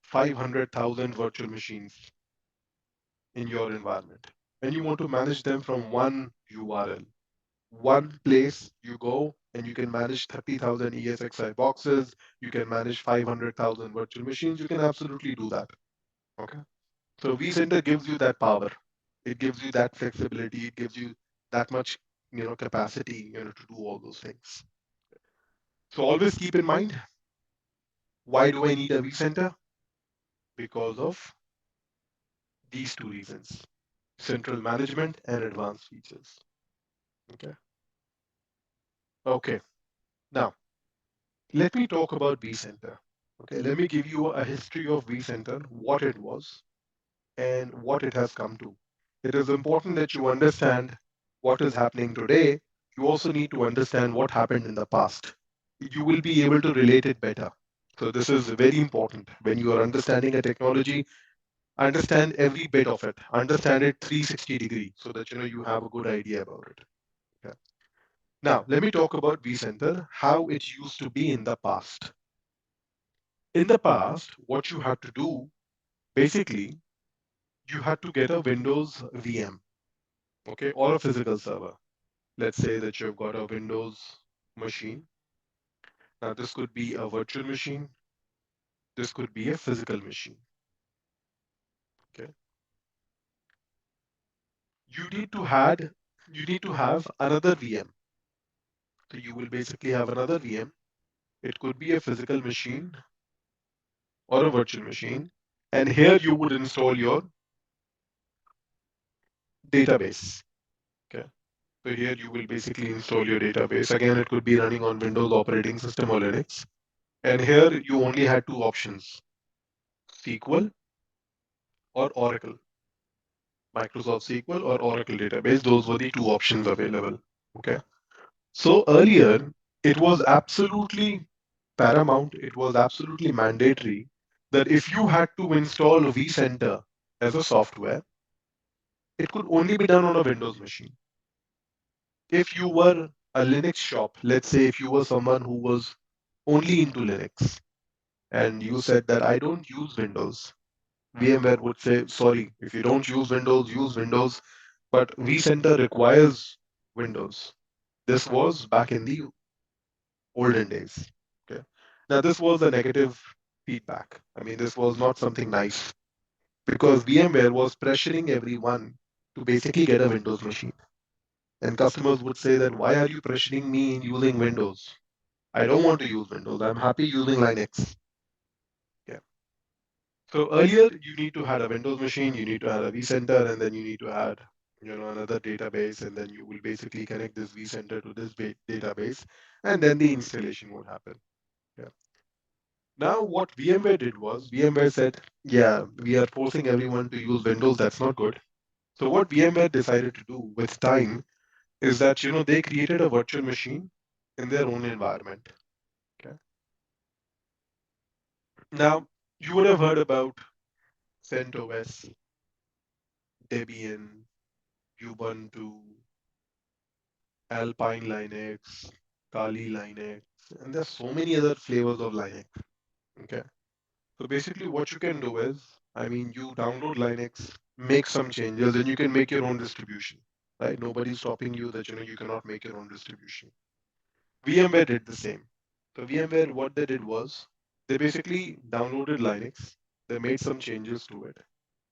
500,000 virtual machines in your environment, and you want to manage them from one URL. One place you go and you can manage 30,000 ESXi boxes, you can manage 500,000 virtual machines, you can absolutely do that. Okay. So vCenter gives you that power. It gives you that flexibility. It gives you that much, capacity, to do all those things. So always keep in mind, why do I need a vCenter? Because of these two reasons: central management and advanced features. Okay. Okay. Now, let me talk about vCenter. Okay. Let me give you a history of vCenter, what it was, and what it has come to. It is important that you understand what is happening today. You also need to understand what happened in the past. You will be able to relate it better. So this is very important. When you are understanding a technology, understand every bit of it. Understand it 360 degree so that you have a good idea about it. Okay. Now, let me talk about vCenter, how it used to be in the past. In the past, what you had to do, basically, you had to get a Windows VM, okay, or a physical server. Let's say that you've got a Windows machine. Now, this could be a virtual machine. This could be a physical machine. Okay. You need to have another VM. So you will basically have another VM. It could be a physical machine or a virtual machine. And here you would install your database. Okay. So here you will basically install your database. Again, it could be running on Windows operating system or Linux. And here you only had two options: SQL or Oracle. Microsoft SQL or Oracle database. Those were the two options available. Okay. So earlier, it was absolutely paramount, it was absolutely mandatory that if you had to install vCenter as a software, it could only be done on a Windows machine. If you were a Linux shop, let's say if you were someone who was only into Linux and you said that I don't use Windows, VMware would say, sorry, if you don't use Windows, but vCenter requires Windows. This was back in the olden days. Okay. Now this was a negative feedback. I mean, this was not something nice because VMware was pressuring everyone to basically get a Windows machine. And customers would say that, why are you pressuring me in using Windows? I don't want to use Windows. I'm happy using Linux. Yeah. So earlier you need to have a Windows machine, you need to have a vCenter, and then you need to add, another database, and then you will basically connect this vCenter to this database, and then the installation would happen. Yeah. Now what VMware did was VMware said, yeah, we are forcing everyone to use Windows. That's not good. So what VMware decided to do with time is that they created a virtual machine in their own environment. Okay. Now you would have heard about CentOS, Debian, Ubuntu, Alpine Linux, Kali Linux, and there's so many other flavors of Linux. Okay. So basically what you can do is, I mean, you download Linux, make some changes, and you can make your own distribution. Right? Nobody's stopping you that you cannot make your own distribution. VMware did the same. So VMware, what they did was they basically downloaded Linux, they made some changes to it,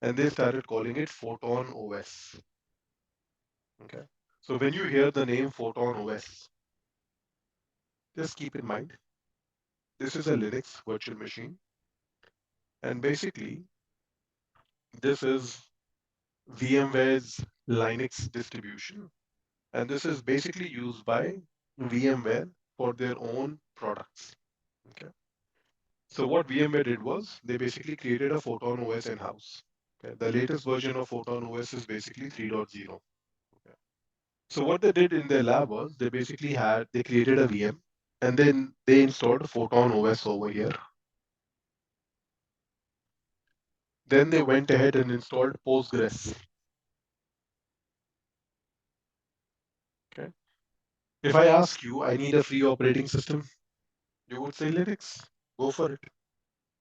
and they started calling it Photon OS. Okay. So when you hear the name Photon OS, just keep in mind this is a Linux virtual machine, and basically this is VMware's Linux distribution, and this is basically used by VMware for their own products. Okay. So what VMware did was they basically created a Photon OS in-house. Okay. The latest version of Photon OS is basically 3.0. Okay. So what they did in their lab was they created a VM and then they installed Photon OS over here. Then they went ahead and installed Postgres. Okay. If I ask you, I need a free operating system, you would say Linux. Go for it.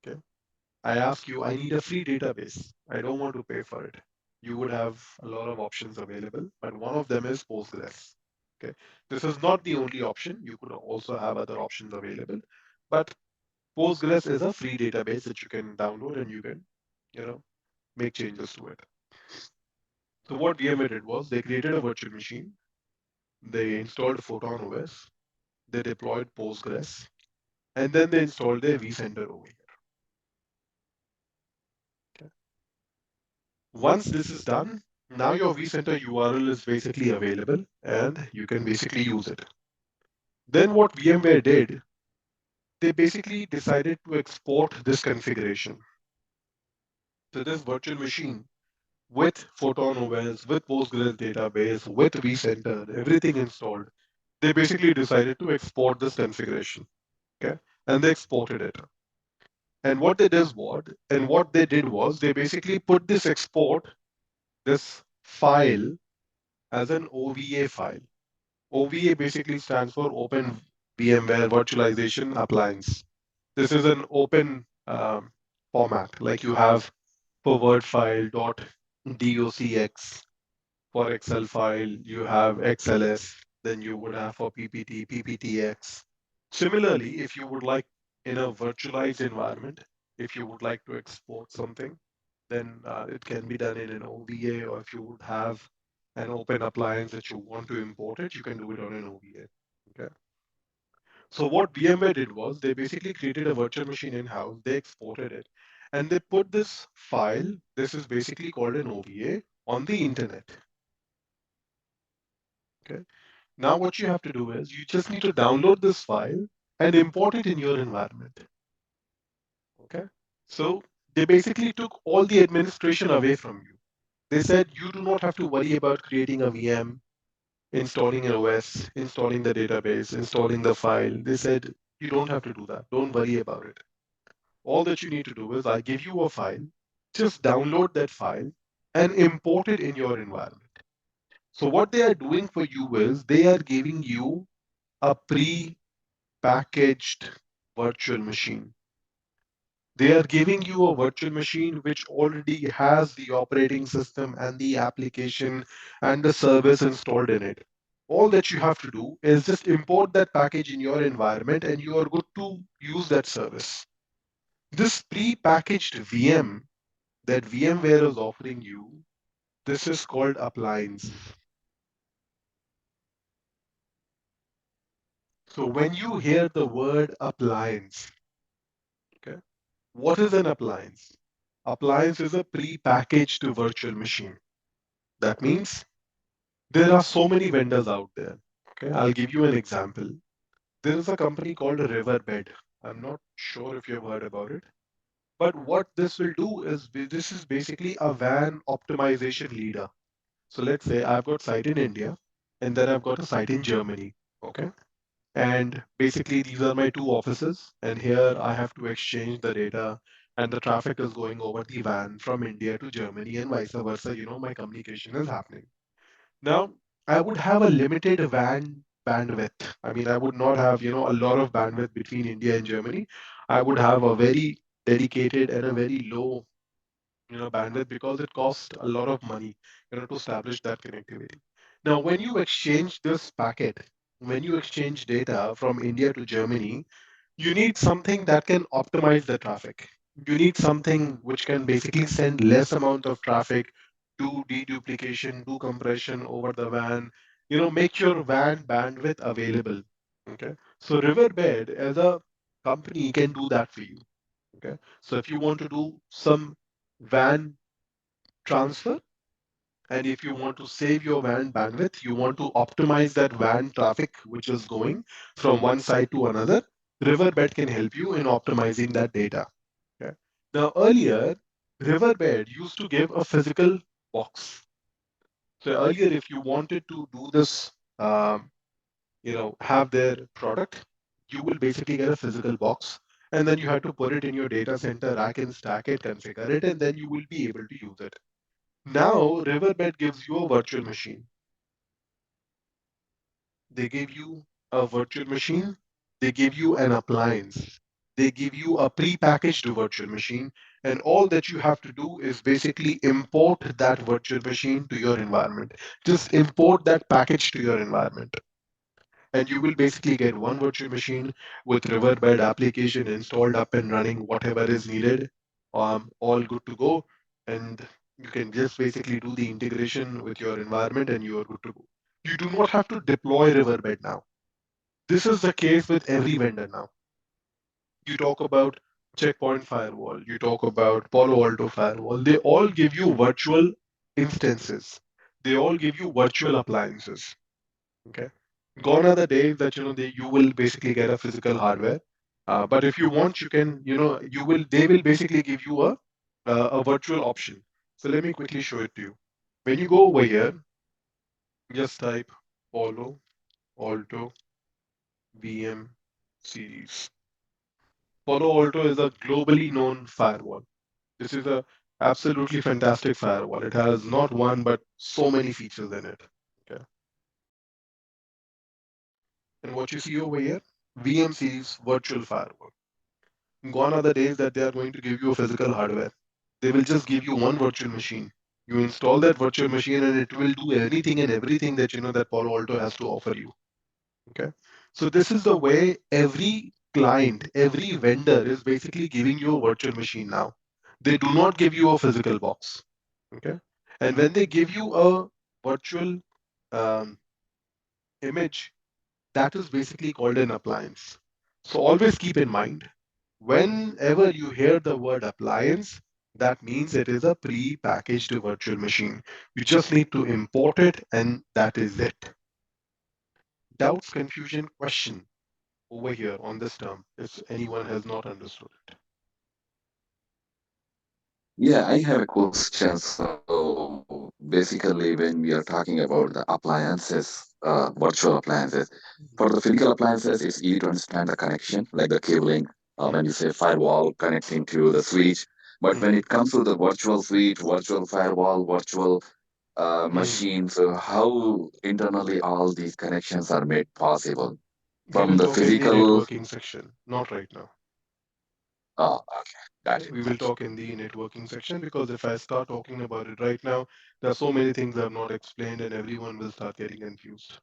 Okay. I ask you, I need a free database. I don't want to pay for it. You would have a lot of options available, but one of them is Postgres. Okay. This is not the only option. You could also have other options available, but Postgres is a free database that you can download and you can, make changes to it. So what VMware did was they created a virtual machine. They installed Photon OS. They deployed Postgres, and then they installed their vCenter over here. Okay. Once this is done, now your vCenter URL is basically available and you can basically use it. Then what VMware did, they basically decided to export this configuration. So this virtual machine with Photon OS, with Postgres database, with vCenter, everything installed, they basically decided to export this configuration. Okay. And they exported it. And what they did was they basically put this export, this file as an OVA file. OVA basically stands for Open VMware Virtualization Appliance. This is an open format, like you have for Word file .docx, for Excel file, you have XLS, then you would have for PPT, PPTX. Similarly, if you would like in a virtualized environment, if you would like to export something, then it can be done in an OVA, or if you would have an open appliance that you want to import it, you can do it on an OVA. Okay. So what VMware did was they basically created a virtual machine in-house, they exported it, and they put this file, this is basically called an OVA, on the internet. Okay. Now what you have to do is you just need to download this file and import it in your environment. Okay. So they basically took all the administration away from you. They said you do not have to worry about creating a VM, installing an OS, installing the database, installing the file. They said you don't have to do that. Don't worry about it. All that you need to do is I give you a file, just download that file and import it in your environment. So what they are doing for you is they are giving you a pre-packaged virtual machine. They are giving you a virtual machine which already has the operating system and the application and the service installed in it. All that you have to do is just import that package in your environment and you are good to use that service. This pre-packaged VM that VMware is offering you, this is called appliance. So when you hear the word appliance, okay, what is an appliance? Appliance is a pre-packaged virtual machine. That means there are so many vendors out there. Okay, I'll give you an example. There is a company called Riverbed. I'm not sure if you've heard about it. But what this will do is this is basically a WAN optimization leader. So let's say I've got site in India and then I've got a site in Germany. Okay. And basically these are my two offices. And here I have to exchange the data and the traffic is going over the WAN from India to Germany and vice versa. My communication is happening. Now, I would have a limited WAN bandwidth. I mean, I would not have, a lot of bandwidth between India and Germany. I would have a very dedicated and a very low, bandwidth because it costs a lot of money, to establish that connectivity. Now, when you exchange this packet, when you exchange data from India to Germany, you need something that can optimize the traffic. You need something which can basically send less amount of traffic, do deduplication, do compression over the WAN, make your WAN bandwidth available. Okay. So Riverbed as a company can do that for you. Okay. So if you want to do some WAN transfer, and if you want to save your WAN bandwidth, you want to optimize that WAN traffic which is going from one side to another, Riverbed can help you in optimizing that data. Okay. Now, earlier, Riverbed used to give a physical box. So earlier, if you wanted to do this, have their product, you will basically get a physical box, and then you have to put it in your data center, rack and stack it, configure it, and then you will be able to use it. Now, Riverbed gives you a virtual machine. They give you a virtual machine, they give you an appliance, they give you a pre-packaged virtual machine, and all that you have to do is basically import that virtual machine to your environment. Just import that package to your environment. And you will basically get one virtual machine with Riverbed application installed up and running, whatever is needed, all good to go. And you can just basically do the integration with your environment and you are good to go. You do not have to deploy Riverbed now. This is the case with every vendor now. You talk about Checkpoint Firewall, you talk about Palo Alto Firewall, they all give you virtual instances. They all give you virtual appliances. Okay. Gone are the days that you will basically get a physical hardware. But if you want, you can, they will basically give you a virtual option. So let me quickly show it to you. When you go over here, just type Palo Alto VM series. Palo Alto is a globally known firewall. This is a absolutely fantastic firewall. It has not one but so many features in it. Okay. And what you see over here, VM series virtual firewall. Gone are the days that they are going to give you a physical hardware. They will just give you one virtual machine. You install that virtual machine and it will do anything and everything that that Palo Alto has to offer you. Okay. So this is the way every client, every vendor is basically giving you a virtual machine now. They do not give you a physical box. Okay. And when they give you a virtual um, image, that is basically called an appliance. So always keep in mind, whenever you hear the word appliance, that means it is a pre-packaged virtual machine. You just need to import it and that is it. Doubts, confusion, question over here on this term if anyone has not understood it. Yeah, I have a question. So basically, when we are talking about the appliances, virtual appliances, for the physical appliances, it's easy to understand the connection, like the cabling. When you say firewall connecting to the switch, But when it comes to the virtual suite, virtual firewall, virtual machines, how internally all these connections are made possible We from will the talk in the physical. networking section, not right now. Okay, got Okay, it. we will talk in the networking section because if I start talking about it right now, there are so many things I've not explained and everyone will start getting confused.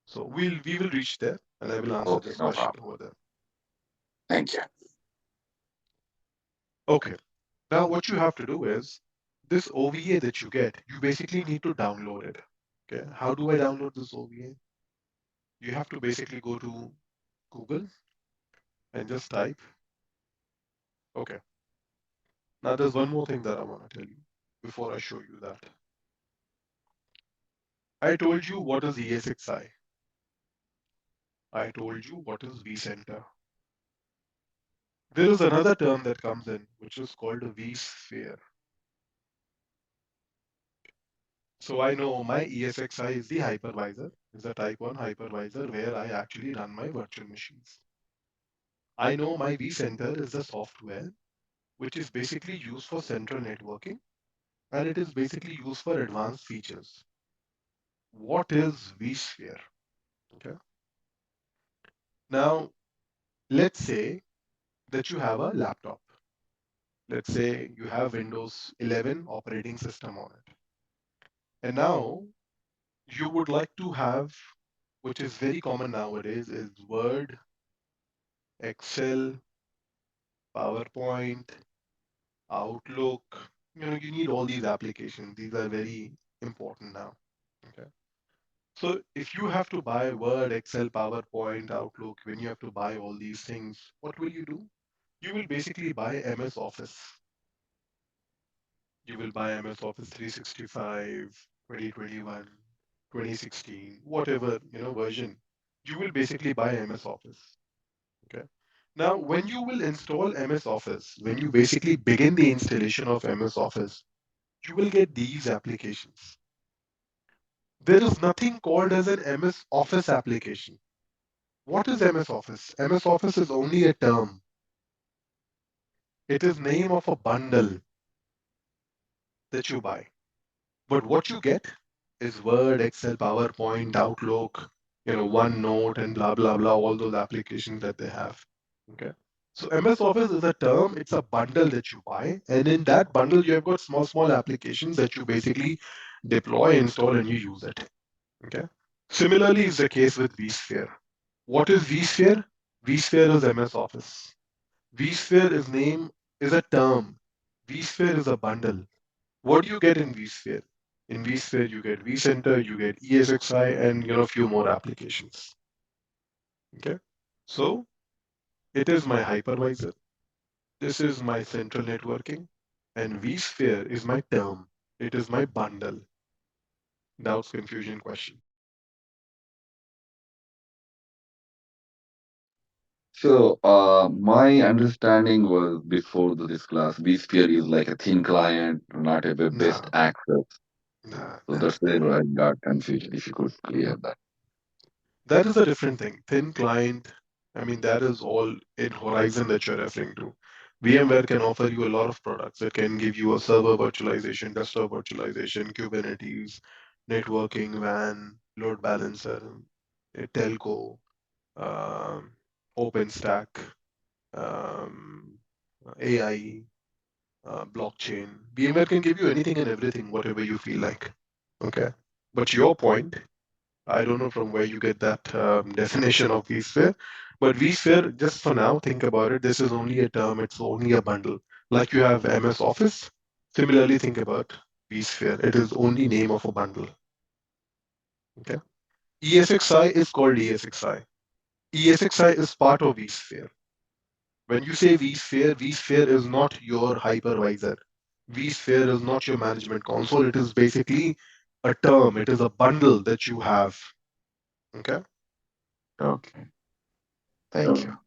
So we will reach there and I will answer Okay, this no question problem. over there. Thank you. Okay, now what you have to do is this OVA that you get, you basically need to download it. Okay, how do I download this OVA? You have to basically go to Google and just type. Okay, now there's one more thing that I want to tell you before I show you that. I told you what is ESXi. I told you what is vCenter. There is another term that comes in, which is called a vSphere. So I know my ESXi is the hypervisor, is a type 1 hypervisor where I actually run my virtual machines. I know my vCenter is the software, which is basically used for central networking, and it is basically used for advanced features. What is vSphere? Okay. Now, let's say that you have a laptop. Let's say you have Windows 11 operating system on it. And now you would like to have, which is very common nowadays, is Word, Excel, PowerPoint, Outlook. You need all these applications. These are very important now. Okay. So if you have to buy Word, Excel, PowerPoint, Outlook, when you have to buy all these things, what will you do? You will basically buy MS Office. You will buy MS Office 365, 2021, 2016, whatever version. You will basically buy MS Office. Okay. Now, when you will install MS Office, when you basically begin the installation of MS Office, you will get these applications. There is nothing called as an MS Office application. What is MS Office? MS Office is only a term. It is name of a bundle that you buy. But what you get is Word, Excel, PowerPoint, Outlook, OneNote, and blah blah blah, all those applications that they have. Okay. So MS Office is a term, it's a bundle that you buy, and in that bundle you have got small applications that you basically deploy, install, and you use it. Okay. Similarly is the case with vSphere. What is vSphere? vSphere is MS Office. vSphere is a term. vSphere is a bundle. What do you get in vSphere? In vSphere, you get vCenter, you get ESXi, and a few more applications. Okay, so it is my hypervisor. This is my central networking, and vSphere is my term. It is my bundle. Doubts, confusion, question. So, my understanding was before this class, vSphere is like a thin client, not a web-based Nah, access. nah, So nah, that's nah. where I got confused. If you could clear that. That is a different thing. Thin client, I mean, that is all in Horizon that you're referring to. VMware can offer you a lot of products. It can give you a server virtualization, desktop virtualization, Kubernetes, networking, WAN, load balancer, a telco, um, OpenStack, um, AI, blockchain. VMware can give you anything and everything, whatever you feel like. Okay. But your point, I don't know from where you get that definition of vSphere, but vSphere, just for now, think about it. This is only a term, it's only a bundle. Like you have MS Office, similarly, think about vSphere. It is only name of a bundle. Okay. ESXi is called ESXi. ESXi is part of vSphere. When you say vSphere, vSphere is not your hypervisor. vSphere is not your management console. It is basically a term. It is a bundle that you have. Okay. Okay. Thank you.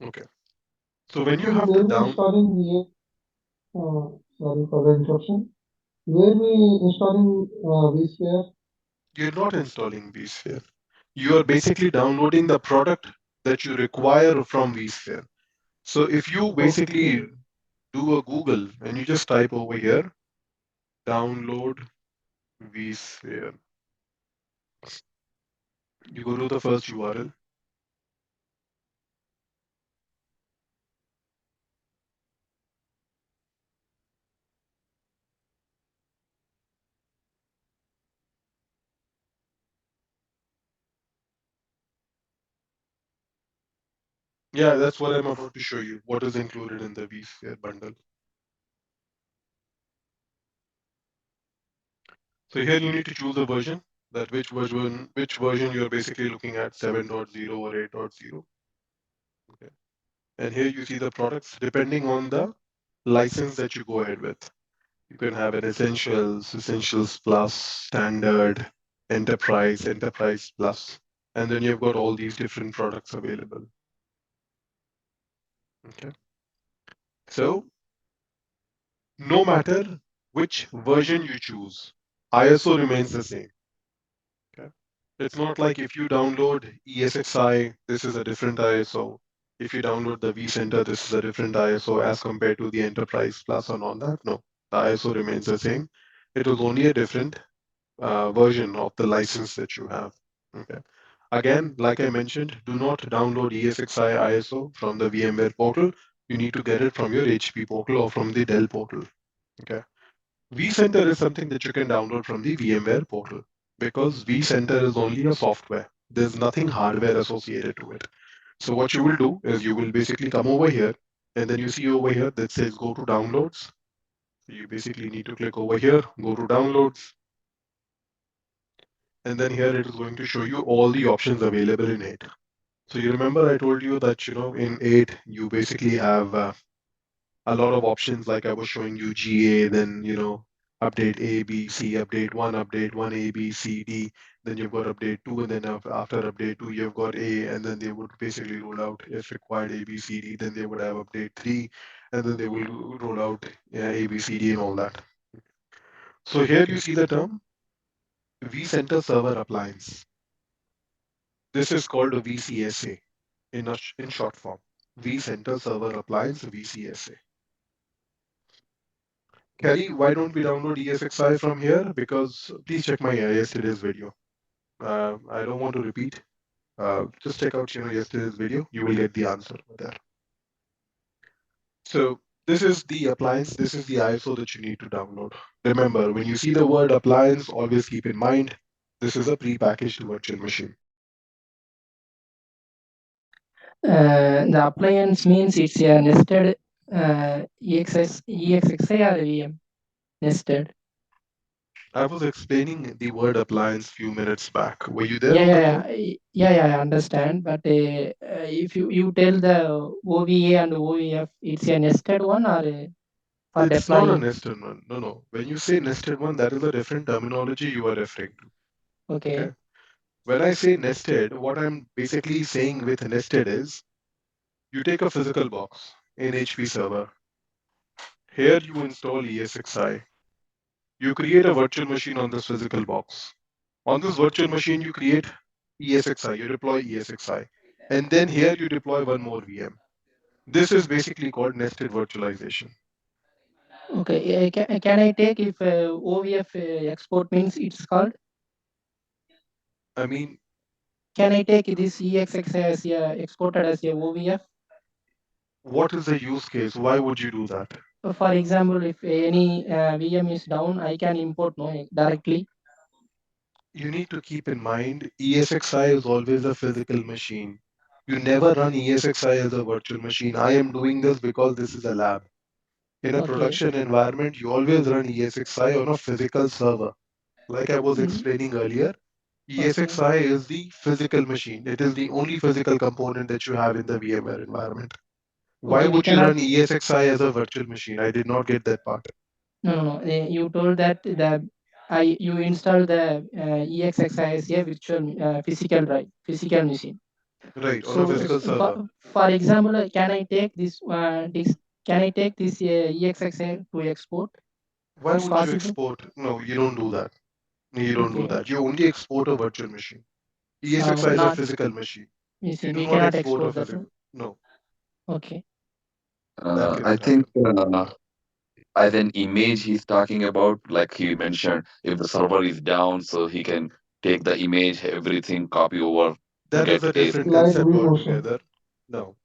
Okay. So when you So have to where we down, installing sorry for the interruption. Where we installing vSphere? you're not installing vSphere. You are basically downloading the product that you require from vSphere. So if you basically do a Google and you just type over here, download vSphere, you go to the first URL. Yeah, that's what I'm about to show you. What is included in the vSphere bundle. So here you need to choose a version, that which version you're basically looking at, 7.0 or 8.0. Okay. And here you see the products depending on the license that you go ahead with. You can have an Essentials, Essentials Plus, Standard, Enterprise, Enterprise Plus, and then you've got all these different products available. Okay. So no matter which version you choose, ISO remains the same. Okay. It's not like if you download ESXi, this is a different ISO. If you download the vCenter, this is a different ISO as compared to the Enterprise Plus and all that. No, the ISO remains the same. It was only a different version of the license that you have. Okay. Again, like I mentioned, do not download ESXi ISO from the VMware portal. You need to get it from your HP portal or from the Dell portal. Okay. vCenter is something that you can download from the VMware portal because vCenter is only a software. There's nothing hardware associated to it. So what you will do is you will basically come over here and then you see over here that says go to downloads. So you basically need to click over here, go to downloads, and then here it is going to show you all the options available in 8. So you remember I told you that in 8 you basically have a lot of options, like I was showing you GA, then update A, B, C, update 1 A, B, C, D, then you've got update 2, and then after update 2 you've got A, and then they would basically roll out if required A, B, C, D, then they would have update 3, and then they will roll out A, B, C, D and all that. So here you see the term vCenter Server Appliance. This is called a VCSA in short form. vCenter Server Appliance, VCSA. Kelly, why don't we download ESXi from here? Because please check my yesterday's video. I don't want to repeat. Just check out yesterday's video. You will get the answer there. So this is the appliance. This is the ISO that you need to download. Remember, when you see the word appliance, always keep in mind this is a pre-packaged virtual machine. The appliance means it's a nested EXXi or VM nested. I was explaining the word appliance few minutes back. Were you there on the call? I understand. But if you tell the OVA and OVF, it's a nested one or for It's deploying? not a nested one. No. When you say nested one, that is a different terminology you are referring to. Okay. When I say nested, what I'm basically saying with nested is you take a physical box in HP server. Here you install ESXi. You create a virtual machine on this physical box. On this virtual machine, you create ESXi, you deploy ESXi. And then here you deploy one more VM. This is basically called nested virtualization. Okay. Can I take if OVF export means it's called? I mean, Can I take this EXXi as exported as a OVF? what is the use case? Why would you do that? For example, if any VM is down, I can import directly. You need to keep in mind ESXi is always a physical machine. You never run ESXi as a virtual machine. I am doing this because this is a lab. In a production environment, you always run ESXi on a physical server. Like I was explaining earlier, ESXi is the physical machine. It is the only physical component that you have in the VMware environment. Why would you run ESXi as a virtual machine? I did not get that part. No. You told that you install the EXXi as a virtual physical machine. Right, on a physical server. For example, can I take this EXXi to export? Why It's would you possible? export? No, you don't do that. You don't do that. You only export a virtual machine. ESXi is a physical machine. You do We not cannot export a export that physical. one. No. Okay. That I cannot think happen. as an image he's talking about, like he mentioned, if the server is down, so he can take the image, everything, copy over to That is get a a different Like concept vMotion. altogether. No,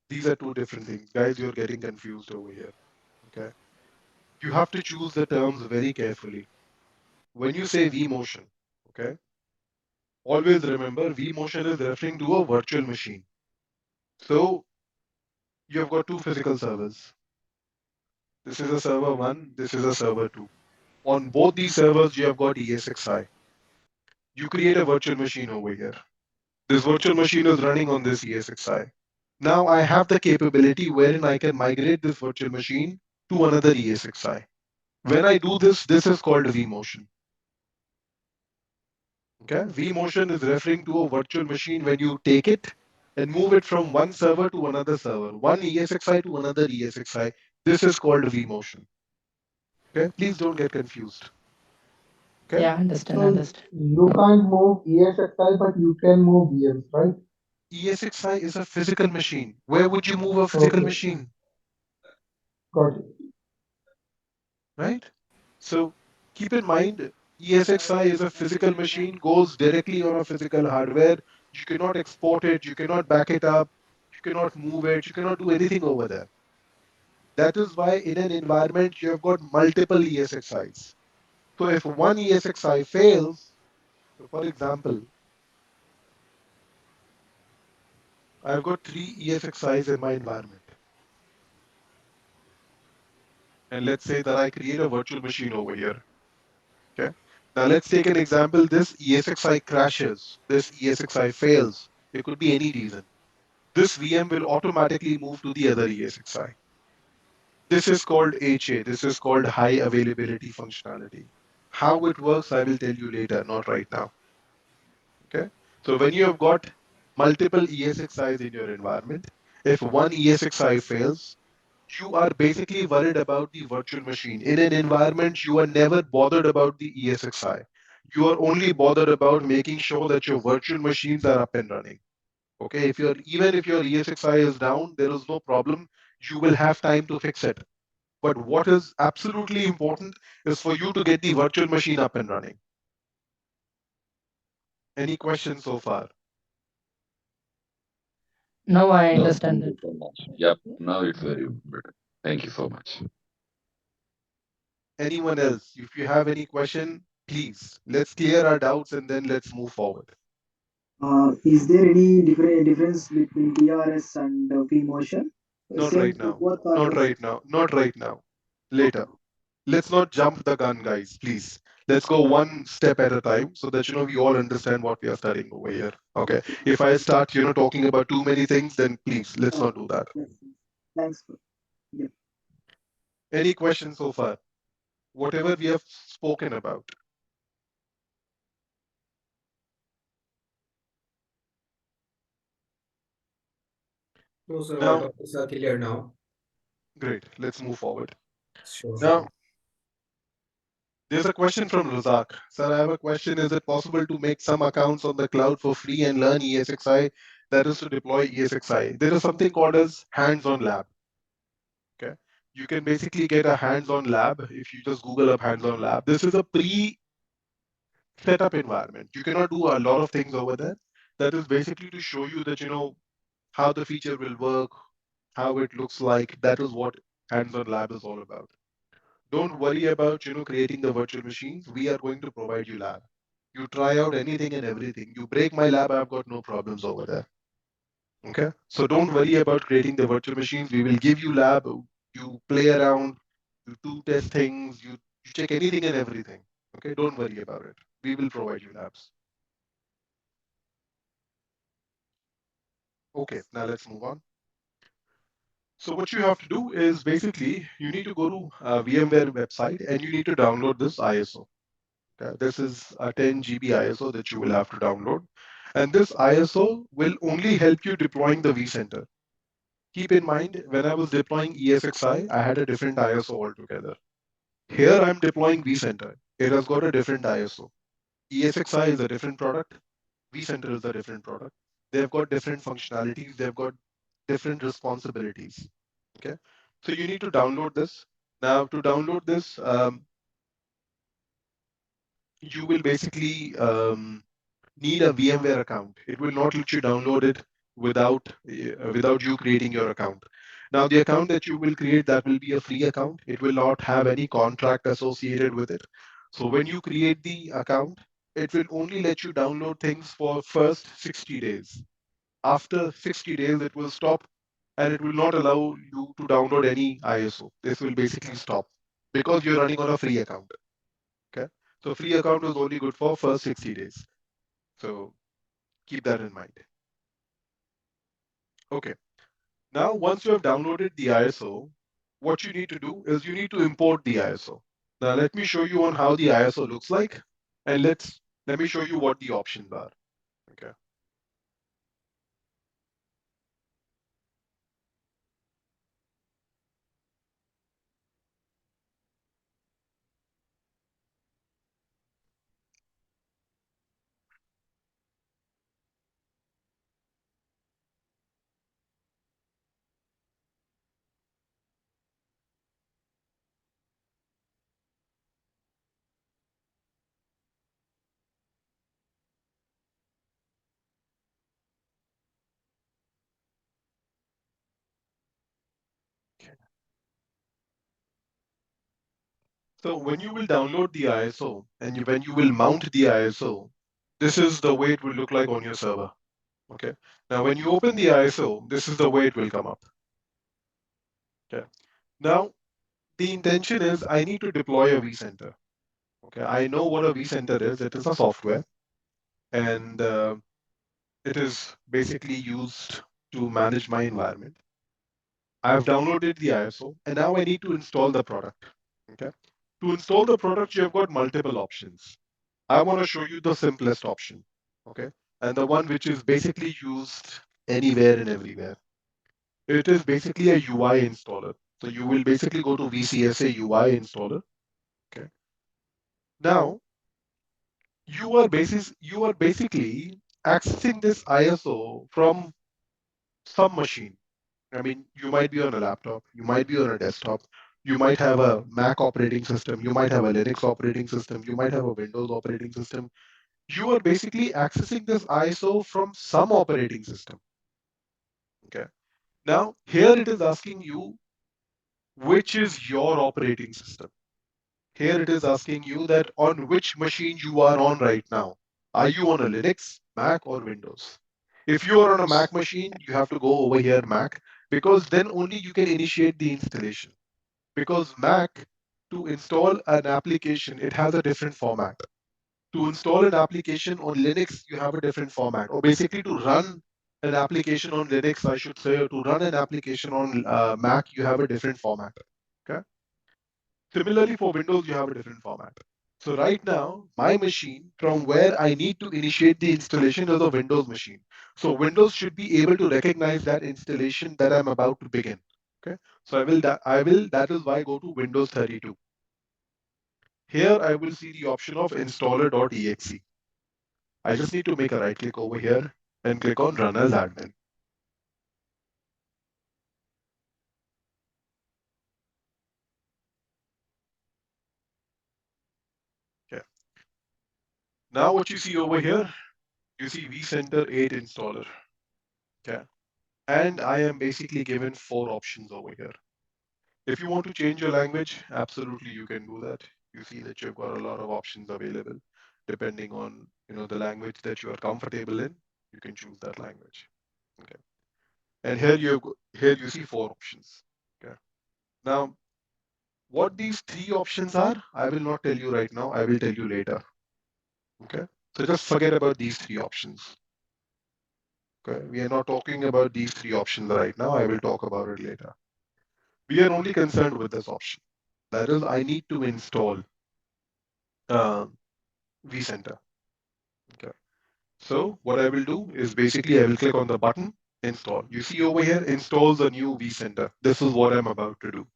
these are two different things. Guys, you're getting confused over here. Okay. You have to choose the terms very carefully. When you say vMotion, okay, always remember vMotion is referring to a virtual machine. So you have got two physical servers. This is a server one, this is a server two. On both these servers, you have got ESXi. You create a virtual machine over here. This virtual machine is running on this ESXi. Now I have the capability wherein I can migrate this virtual machine to another ESXi. When I do this, this is called vMotion. Okay, vMotion is referring to a virtual machine when you take it and move it from one server to another server, one ESXi to another ESXi. This is called vMotion. Okay, please don't get confused. Okay, Yeah, understand, So understand. you can't move ESXi, but you can move VMs, right? ESXi is a physical machine. Where would you move a physical Okay, machine? got it. Right? So keep in mind, ESXi is a physical machine, goes directly on a physical hardware. You cannot export it, you cannot back it up, you cannot move it, you cannot do anything over there. That is why in an environment you have got multiple ESXis. So if one ESXi fails, so for example, I've got three ESXis in my environment. And let's say that I create a virtual machine over here. Okay. Now let's take an example. This ESXi crashes. This ESXi fails. It could be any reason. This VM will automatically move to the other ESXi. This is called HA. This is called high availability functionality. How it works, I will tell you later, not right now. Okay. So when you have got multiple ESXis in your environment, if one ESXi fails, you are basically worried about the virtual machine. In an environment, you are never bothered about the ESXi. You are only bothered about making sure that your virtual machines are up and running. Okay, if you're even if your ESXi is down, there is no problem. You will have time to fix it. But what is absolutely important is for you to get the virtual machine up and running. Any questions so far? Now I No, understand thank that. you so much. Yep, now it's very better. Thank you so much. Anyone else? If you have any question, please let's clear our doubts and then let's move forward. Is there any difference between TRS and vMotion? Not Same, right now. both are Not right now. Not right now. Later. Let's not jump the gun, guys, please. Let's go one step at a time so that we all understand what we are studying over here. Okay. If I start, talking about too many things, then please let's not do that. yes. Thanks. Yeah. Any questions so far? Whatever we have spoken about. No, sir, all Now, topics are clear now. great. Let's move forward. Sure, Now, sure. there's a question from Razak. Sir, I have a question. Is it possible to make some accounts on the cloud for free and learn ESXi? That is to deploy ESXi. There is something called as hands-on lab. Okay. You can basically get a hands-on lab if you just Google up hands-on lab. This is a pre-setup environment. You cannot do a lot of things over there. That is basically to show you that how the feature will work, how it looks like. That is what hands-on lab is all about. Don't worry about creating the virtual machines. We are going to provide you lab. You try out anything and everything. You break my lab, I've got no problems over there. Okay. So don't worry about creating the virtual machines. We will give you lab. You play around, you do test things, you check anything and everything. Okay. Don't worry about it. We will provide you labs. Okay. Now let's move on. So what you have to do is basically you need to go to VMware website and you need to download this ISO. Okay. This is a 10 GB ISO that you will have to download. And this ISO will only help you deploying the vCenter. Keep in mind, when I was deploying ESXi, I had a different ISO altogether. Here I'm deploying vCenter. It has got a different ISO. ESXi is a different product. vCenter is a different product. They've got different functionalities. They've got different responsibilities. Okay. So you need to download this. Now to download this, you will basically need a VMware account. It will not let you download it without you creating your account. Now the account that you will create, that will be a free account. It will not have any contract associated with it. So when you create the account, it will only let you download things for first 60 days. After 60 days, it will stop and it will not allow you to download any ISO. This will basically stop because you're running on a free account. Okay. So free account is only good for first 60 days. So keep that in mind. Okay. Now, once you have downloaded the ISO, what you need to do is you need to import the ISO. Now, let me show you on how the ISO looks like, and let me show you what the options are. Okay. So when you will download the ISO and when you will mount the ISO, this is the way it will look like on your server. Okay. Now, when you open the ISO, this is the way it will come up. Okay. Now, the intention is I need to deploy a vCenter. Okay. I know what a vCenter is. It is a software, and it is basically used to manage my environment. I've downloaded the ISO, and now I need to install the product. Okay. To install the product, you have got multiple options. I want to show you the simplest option. Okay. And the one which is basically used anywhere and everywhere. It is basically a UI installer. So you will basically go to VCSA UI installer. Okay. Now you are basically accessing this ISO from some machine. I mean, you might be on a laptop, you might be on a desktop, you might have a Mac operating system, you might have a Linux operating system, you might have a Windows operating system. You are basically accessing this ISO from some operating system. Okay. Now, here it is asking you which is your operating system. Here it is asking you that on which machine you are on right now. Are you on a Linux, Mac, or Windows? If you are on a Mac machine, you have to go over here Mac, because then only you can initiate the installation. Because Mac, to install an application, it has a different format. To install an application on Linux, you have a different format. Or basically to run an application on Linux, I should say, or to run an application on Mac, you have a different format. Okay. Similarly, for Windows, you have a different format. So right now, my machine from where I need to initiate the installation is a Windows machine. So Windows should be able to recognize that installation that I'm about to begin. Okay. So that is why I go to Windows 32. Here I will see the option of installer.exe. I just need to make a right click over here and click on run as admin. Okay. Now what you see over here, you see vCenter 8 installer. Okay. And I am basically given 4 options over here. If you want to change your language, absolutely you can do that. You see that you've got a lot of options available. Depending on the language that you are comfortable in, you can choose that language. Okay. And here you see 4 options. Okay. Now, what these 3 options are, I will not tell you right now. I will tell you later. Okay. So just forget about these 3 options. Okay. We are not talking about these 3 options right now. I will talk about it later. We are only concerned with this option. That is, I need to install uh, vCenter. Okay. So what I will do is basically I will click on the button install. You see over here installs a new vCenter. This is what I'm about to do.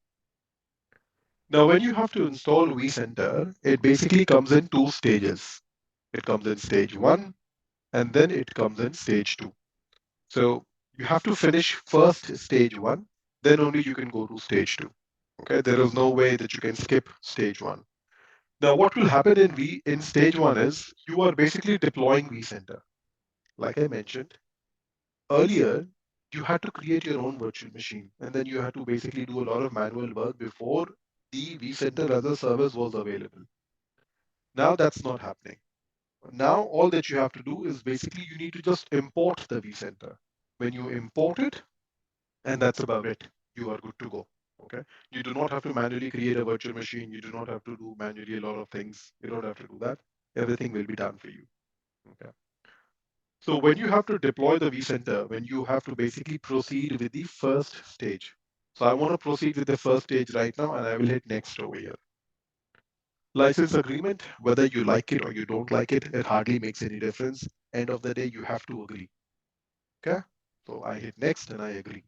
Now when you have to install vCenter, it basically comes in 2 stages. It comes in stage 1 and then it comes in stage 2. So you have to finish first stage 1 then only you can go to stage 2. Okay, there is no way that you can skip stage 1. Now, what will happen in stage 1 is you are basically deploying vCenter. Like I mentioned earlier, you had to create your own virtual machine, and then you had to basically do a lot of manual work before the vCenter as a service was available. Now that's not happening. Now all that you have to do is basically you need to just import the vCenter. When you import it, and that's about it, you are good to go. Okay, you do not have to manually create a virtual machine. You do not have to do manually a lot of things. You don't have to do that. Everything will be done for you. Okay. So when you have to deploy the vCenter, when you have to basically proceed with the first stage. So I want to proceed with the first stage right now, and I will hit next over here. License agreement, whether you like it or you don't like it, it hardly makes any difference. End of the day, you have to agree. Okay. So I hit next and I agree.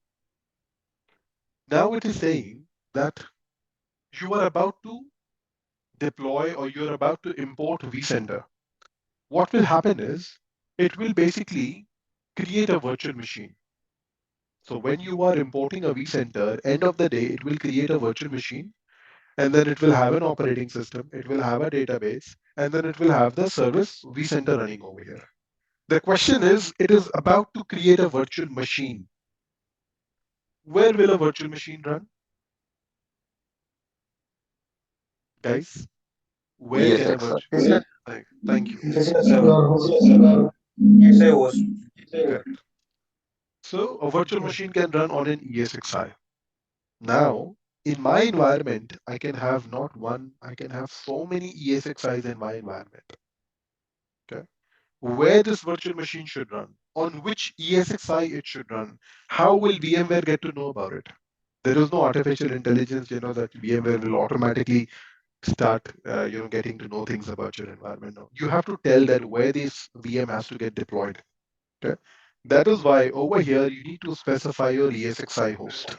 Now it is saying that you are about to deploy or you're about to import vCenter. What will happen is it will basically create a virtual machine. So when you are importing a vCenter, end of the day, it will create a virtual machine, and then it will have an operating system, it will have a database, and then it will have the service vCenter running over here. The question is, it is about to create a virtual machine. Where will a virtual machine run? Guys, where can a ESXi. virtual... Thank you. Your host. Correct. So a virtual machine can run on an ESXi. Now, in my environment, I can have not one, I can have so many ESXi's in my environment. Okay. Where this virtual machine should run, on which ESXi it should run, how will VMware get to know about it? There is no artificial intelligence, that VMware will automatically start, getting to know things about your environment. No. You have to tell that where this VM has to get deployed. Okay. That is why over here you need to specify your ESXi host.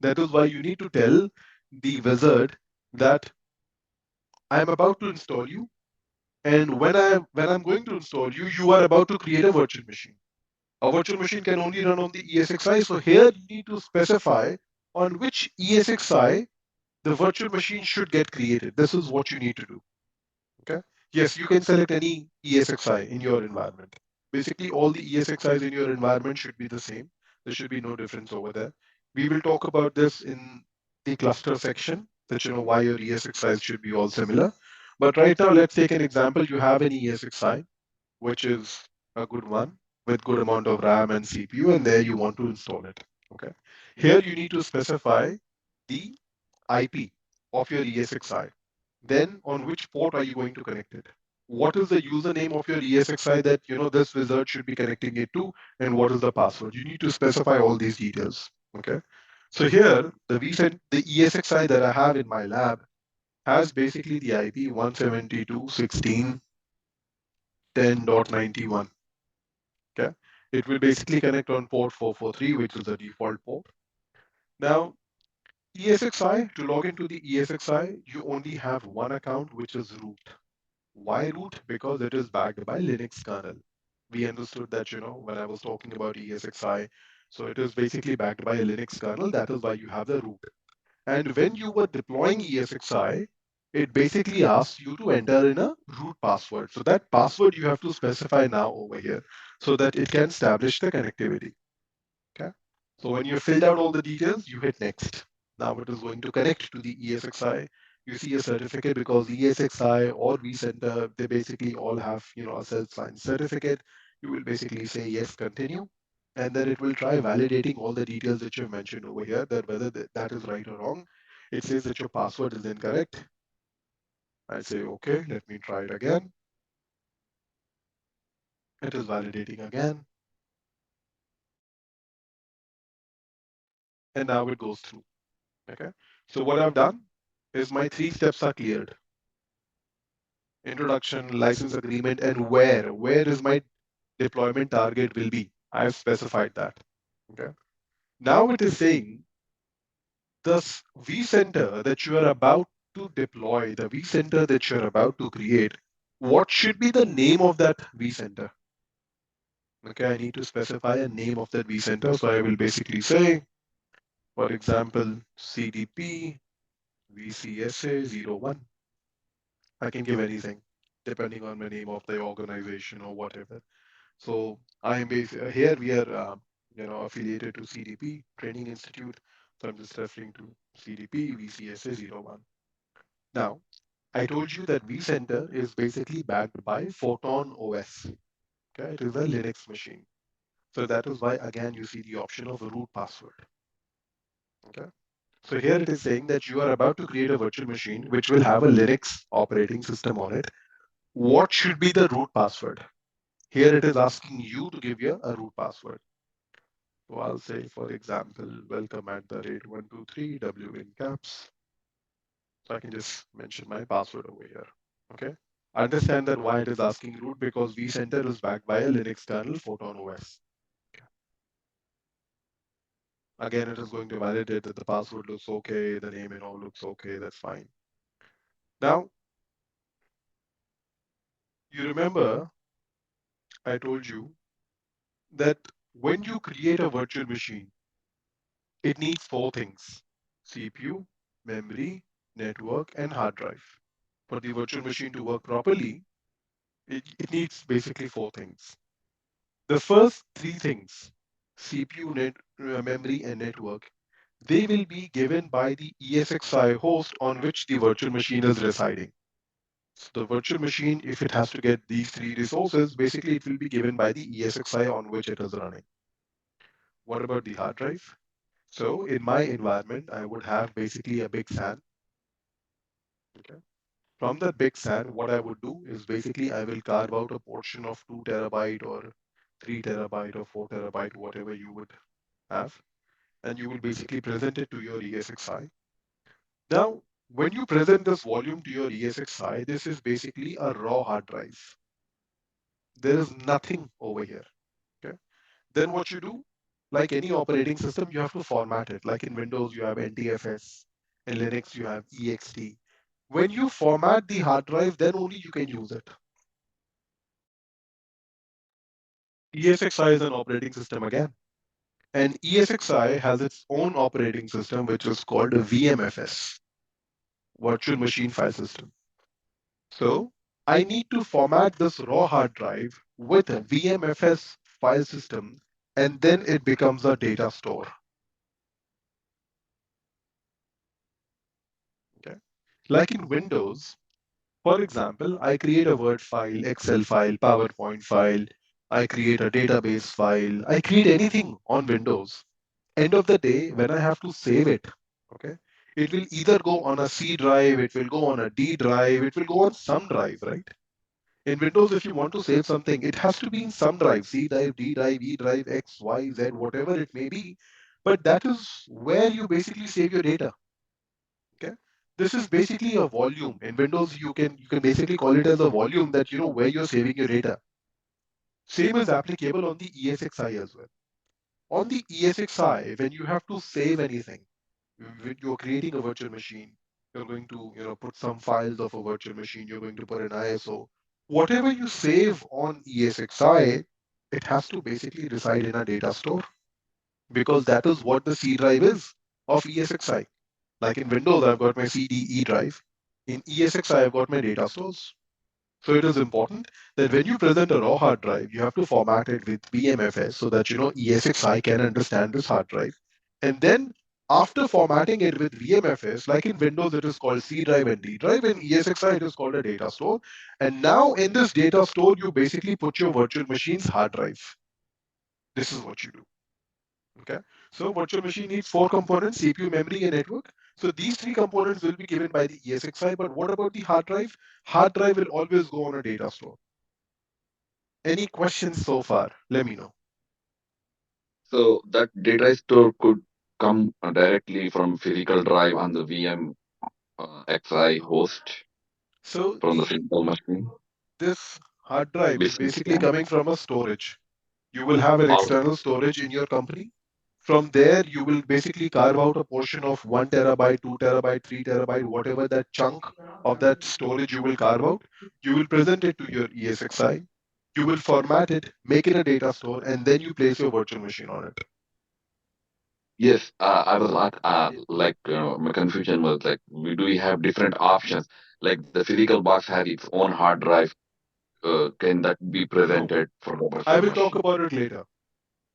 That is why you need to tell the wizard that I am about to install you, and when I'm going to install you, you are about to create a virtual machine. A virtual machine can only run on the ESXi. So here you need to specify on which ESXi the virtual machine should get created. This is what you need to do. Okay. Yes, you can select any ESXi in your environment. Basically, all the ESXi's in your environment should be the same. There should be no difference over there. We will talk about this in the cluster section, that why your ESXi's should be all similar. But right now, let's take an example. You have an ESXi, which is a good one with good amount of RAM and CPU, and there you want to install it. Okay. Here you need to specify the IP of your ESXi. Then on which port are you going to connect it? What is the username of your ESXi that this wizard should be connecting it to, and what is the password? You need to specify all these details. Okay. So here the ESXi that I have in my lab has basically the IP 172.16.10.91. Okay. It will basically connect on port 443, which is the default port. Now, ESXi, to log into the ESXi, you only have one account, which is root. Why root? Because it is backed by Linux kernel. We understood that, when I was talking about ESXi, so it is basically backed by a Linux kernel. That is why you have the root. And when you were deploying ESXi, it basically asks you to enter in a root password. So that password you have to specify now over here so that it can establish the connectivity. Okay. So when you filled out all the details, you hit next. Now it is going to connect to the ESXi. You see a certificate because ESXi or vCenter, they basically all have, a self-signed certificate. You will basically say yes, continue. And then it will try validating all the details that you've mentioned over here, that whether that is right or wrong. It says that your password is incorrect. I say, okay, let me try it again. It is validating again. And now it goes through. Okay. So what I've done is my 3 steps are cleared. Introduction, license agreement, and where is my deployment target will be. I have specified that. Okay. Now it is saying this vCenter that you are about to deploy, the vCenter that you're about to create, what should be the name of that vCenter? Okay, I need to specify a name of that vCenter. So I will basically say, for example, CDP VCSA01. I can give anything depending on the name of the organization or whatever. So I am here we are affiliated to CDP Training Institute. So I'm just referring to CDP VCSA01. Now I told you that vCenter is basically backed by Photon OS. Okay, it is a Linux machine. So that is why again you see the option of a root password. Okay. So here it is saying that you are about to create a virtual machine which will have a Linux operating system on it. What should be the root password? Here it is asking you to give you a root password. So I'll say, for example, welcome at the rate 123 W in caps. So I can just mention my password over here. Okay. Understand that why it is asking root, because vCenter is backed by a Linux kernel, Photon OS. Okay. Again, it is going to validate that the password looks okay, the name and all looks okay, that's fine. Now, you remember I told you that when you create a virtual machine, it needs four things: CPU, memory, network, and hard drive. For the virtual machine to work properly, it needs basically four things. The first three things, CPU, memory, and network, they will be given by the ESXi host on which the virtual machine is residing. So the virtual machine, if it has to get these three resources, basically it will be given by the ESXi on which it is running. What about the hard drive? So in my environment, I would have basically a big SAN. Okay. From that big SAN, what I would do is basically I will carve out a portion of 2 terabyte or 3 terabyte or 4 terabyte, whatever you would have, and you will basically present it to your ESXi. Now, when you present this volume to your ESXi, this is basically a raw hard drive. There is nothing over here. Okay. Then what you do, like any operating system, you have to format it. Like in Windows, you have NTFS. In Linux, you have ext. When you format the hard drive, then only you can use it. ESXi is an operating system again. And ESXi has its own operating system, which is called a VMFS, Virtual Machine File System. So I need to format this raw hard drive with a VMFS file system, and then it becomes a data store. Okay. Like in Windows, for example, I create a Word file, Excel file, PowerPoint file, I create a database file, I create anything on Windows. End of the day, when I have to save it, okay, it will either go on a C drive, it will go on a D drive, it will go on some drive, right? In Windows, if you want to save something, it has to be in some drive, C drive, D drive, E drive, X, Y, Z, whatever it may be. But that is where you basically save your data. Okay. This is basically a volume. In Windows, you can basically call it as a volume that you know where you're saving your data. Same is applicable on the ESXi as well. On the ESXi, when you have to save anything, when you're creating a virtual machine, you're going to put some files of a virtual machine, you're going to put an ISO. Whatever you save on ESXi, it has to basically reside in a data store, because that is what the C drive is of ESXi. Like in Windows, I've got my CDE drive. In ESXi, I've got my data stores. So it is important that when you present a raw hard drive, you have to format it with BMFS so that ESXi can understand this hard drive. And then after formatting it with VMFS, like in Windows, it is called C drive and D drive. In ESXi, it is called a data store. And now in this data store, you basically put your virtual machine's hard drive. This is what you do. Okay. So virtual machine needs four components: CPU, memory, and network. So these three components will be given by the ESXi. But what about the hard drive? Hard drive will always go on a data store. Any questions so far? Let me know. So that data store could come directly from physical drive on the VM XI host So from the physical machine. this hard drive is Business basically plan. coming from a storage. You will have an external storage in your company. From there, you will basically carve out a portion of 1 terabyte, 2 terabyte, 3 terabyte, whatever that chunk of that storage you will carve out. You will present it to your ESXi. You will format it, make it a data store, and then you place your virtual machine on it. Yes, I was my confusion was like, do we have different options? Like the physical box has its own hard drive. Can that be No, presented for the I virtual will talk machine? about it later.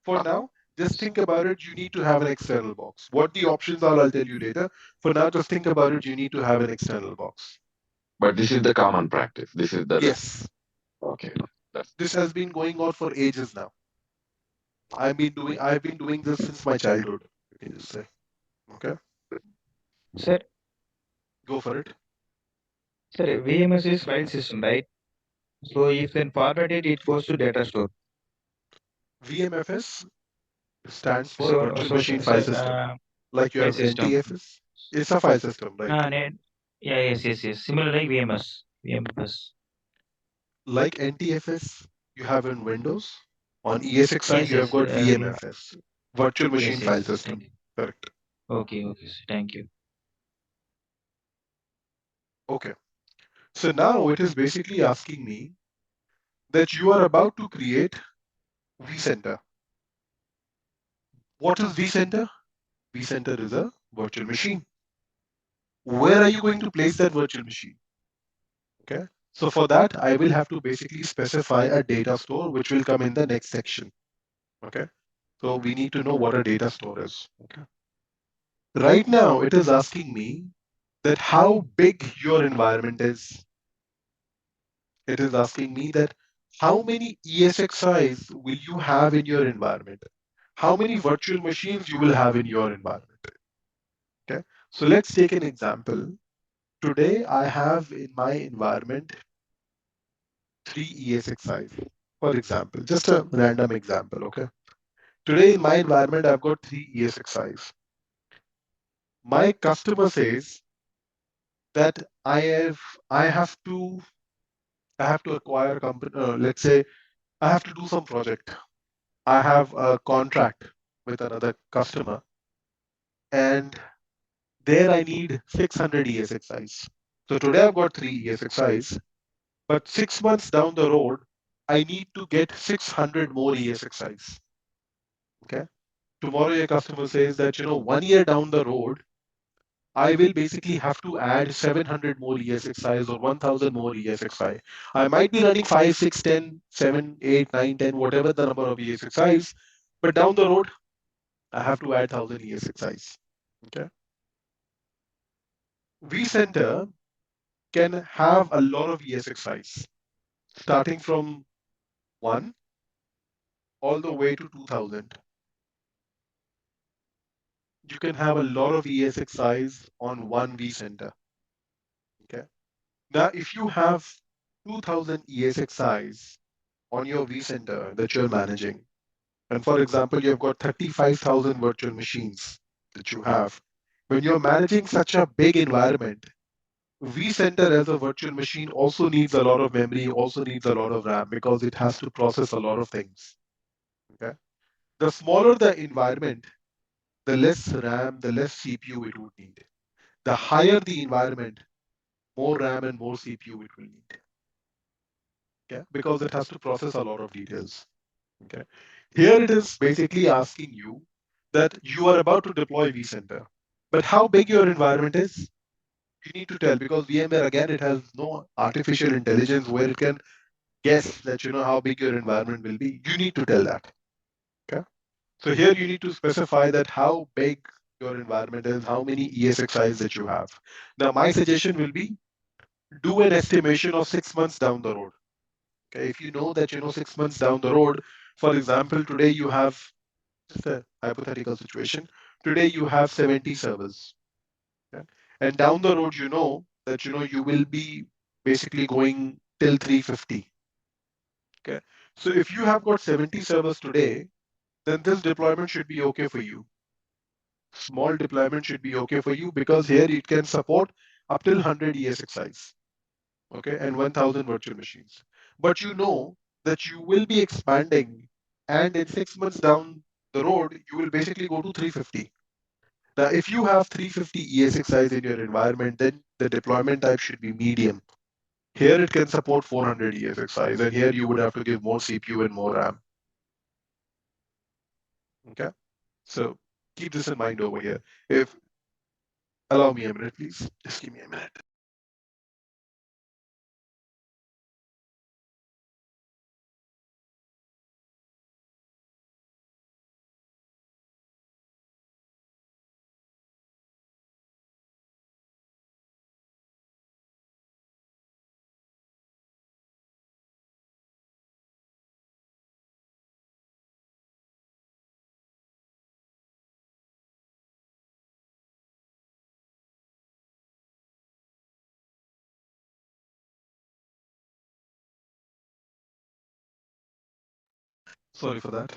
For now, just think about it. You need to have an external box. What the options are, I'll tell you later. For now, just think about it. You need to have an external box. But this is the common practice. This is the Yes, okay. That's this has been going on for ages now. I've been doing this since my childhood. You can just say. Okay, Sir, go for it. VMS is file system, right? So if then formatted, it goes to data store. VMFS stands for So, Virtual so Machine sir, File System. Like you file have system. NTFS. It's a file system, right? Net, yeah, yes. Similar like VMS. Like NTFS, you have in Windows. On ESXi, you have got Yeah. VMFS, Virtual Machine File Thank System. you. Correct. Okay, sir, thank you. Okay. So now it is basically asking me that you are about to create vCenter. What is vCenter? vCenter is a virtual machine. Where are you going to place that virtual machine? Okay. So for that, I will have to basically specify a data store, which will come in the next section. Okay. So we need to know what a data store is. Okay. Right now, it is asking me that how big your environment is. It is asking me that how many ESXi's will you have in your environment? How many virtual machines you will have in your environment? Okay. So let's take an example. Today, I have in my environment 3 ESXi's. For example, just a random example. Okay. Today in my environment, I've got 3 ESXi's. My customer says that I have to acquire a company. Let's say I have to do some project. I have a contract with another customer, and there I need 600 ESXi's. So today I've got 3 ESXi's, but 6 months down the road, I need to get 600 more ESXi's. Okay. Tomorrow your customer says that 1 year down the road, I will basically have to add 700 more ESXi's or 1000 more ESXi. I might be running 5, 6, 10, 7, 8, 9, 10, whatever the number of ESXi's, but down the road, I have to add 1000 ESXi's. Okay. vCenter can have a lot of ESXi's, starting from 1 all the way to 2000. You can have a lot of ESXi's on one vCenter. Okay. Now, if you have 2000 ESXi's on your vCenter that you're managing, and for example, you've got 35,000 virtual machines that you have, when you're managing such a big environment, vCenter as a virtual machine also needs a lot of memory, also needs a lot of RAM because it has to process a lot of things. Okay. The smaller the environment, the less RAM, the less CPU it would need. The higher the environment, more RAM and more CPU it will need. Okay, because it has to process a lot of details. Okay. Here it is basically asking you that you are about to deploy vCenter, but how big your environment is, you need to tell, because VMware, again, it has no artificial intelligence where it can guess that how big your environment will be. You need to tell that. Okay. So here you need to specify that how big your environment is, how many ESXi's that you have. Now my suggestion will be do an estimation of 6 months down the road. Okay. If you know that 6 months down the road, for example, today you have just a hypothetical situation. Today you have 70 servers. Okay? And down the road, you know that you will be basically going till 350. Okay. So if you have got 70 servers today, then this deployment should be okay for you. Small deployment should be okay for you because here it can support up till 100 ESXi's, okay, and 1000 virtual machines. But you know that you will be expanding, and in 6 months down the road, you will basically go to 350. Now, if you have 350 ESXi's in your environment, then the deployment type should be medium. Here it can support 400 ESXi's, and here you would have to give more CPU and more RAM. Okay, so keep this in mind over here. If allow me a minute, please. Just give me a minute. Sorry for that.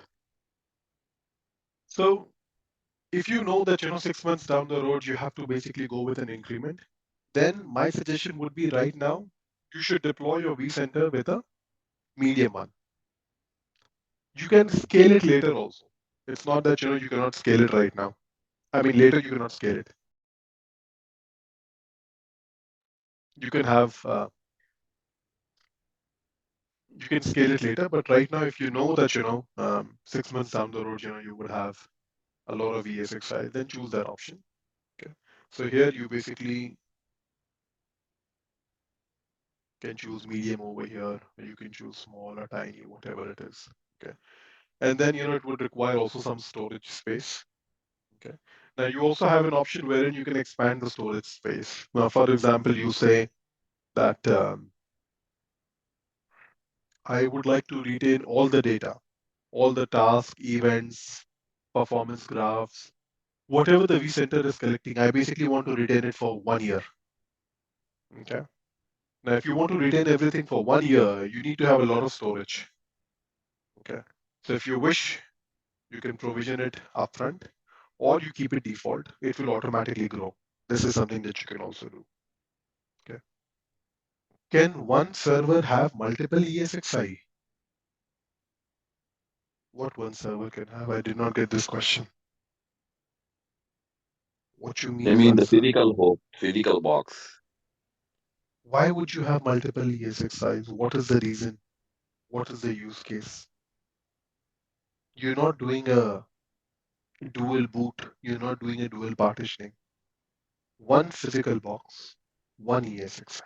So if you know that 6 months down the road you have to basically go with an increment, then my suggestion would be right now you should deploy your vCenter with a medium one. You can scale it later also. It's not that you cannot scale it right now. I mean later you cannot scale it. You can have you can scale it later, but right now if you know that 6 months down the road you would have a lot of ESXi, then choose that option. Okay. So here you basically can choose medium over here, or you can choose small or tiny, whatever it is. Okay. And then it would require also some storage space. Okay. Now you also have an option wherein you can expand the storage space. Now, for example, you say that I would like to retain all the data, all the task, events, performance graphs, whatever the vCenter is collecting. I basically want to retain it for 1 year. Okay. Now, if you want to retain everything for 1 year, you need to have a lot of storage. Okay. So if you wish, you can provision it upfront, or you keep it default. It will automatically grow. This is something that you can also do. Okay. Can one server have multiple ESXi? What one server can have? I did not get this question. What you I mean mean one the server? physical box. Why would you have multiple ESXi's? What is the reason? What is the use case? You're not doing a dual boot. You're not doing a dual partitioning. One physical box, one ESXi.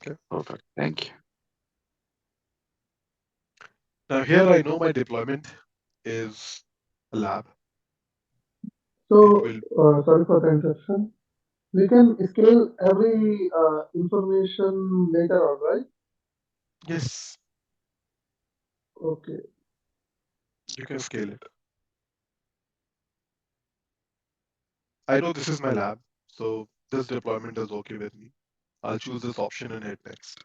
Okay. Perfect. Thank you. Now here I know my deployment is a lab. It So, will, sorry for the interruption. We can scale every information later on, right? yes, Okay. you can scale it. I know this is my lab, so this deployment is okay with me. I'll choose this option and hit next.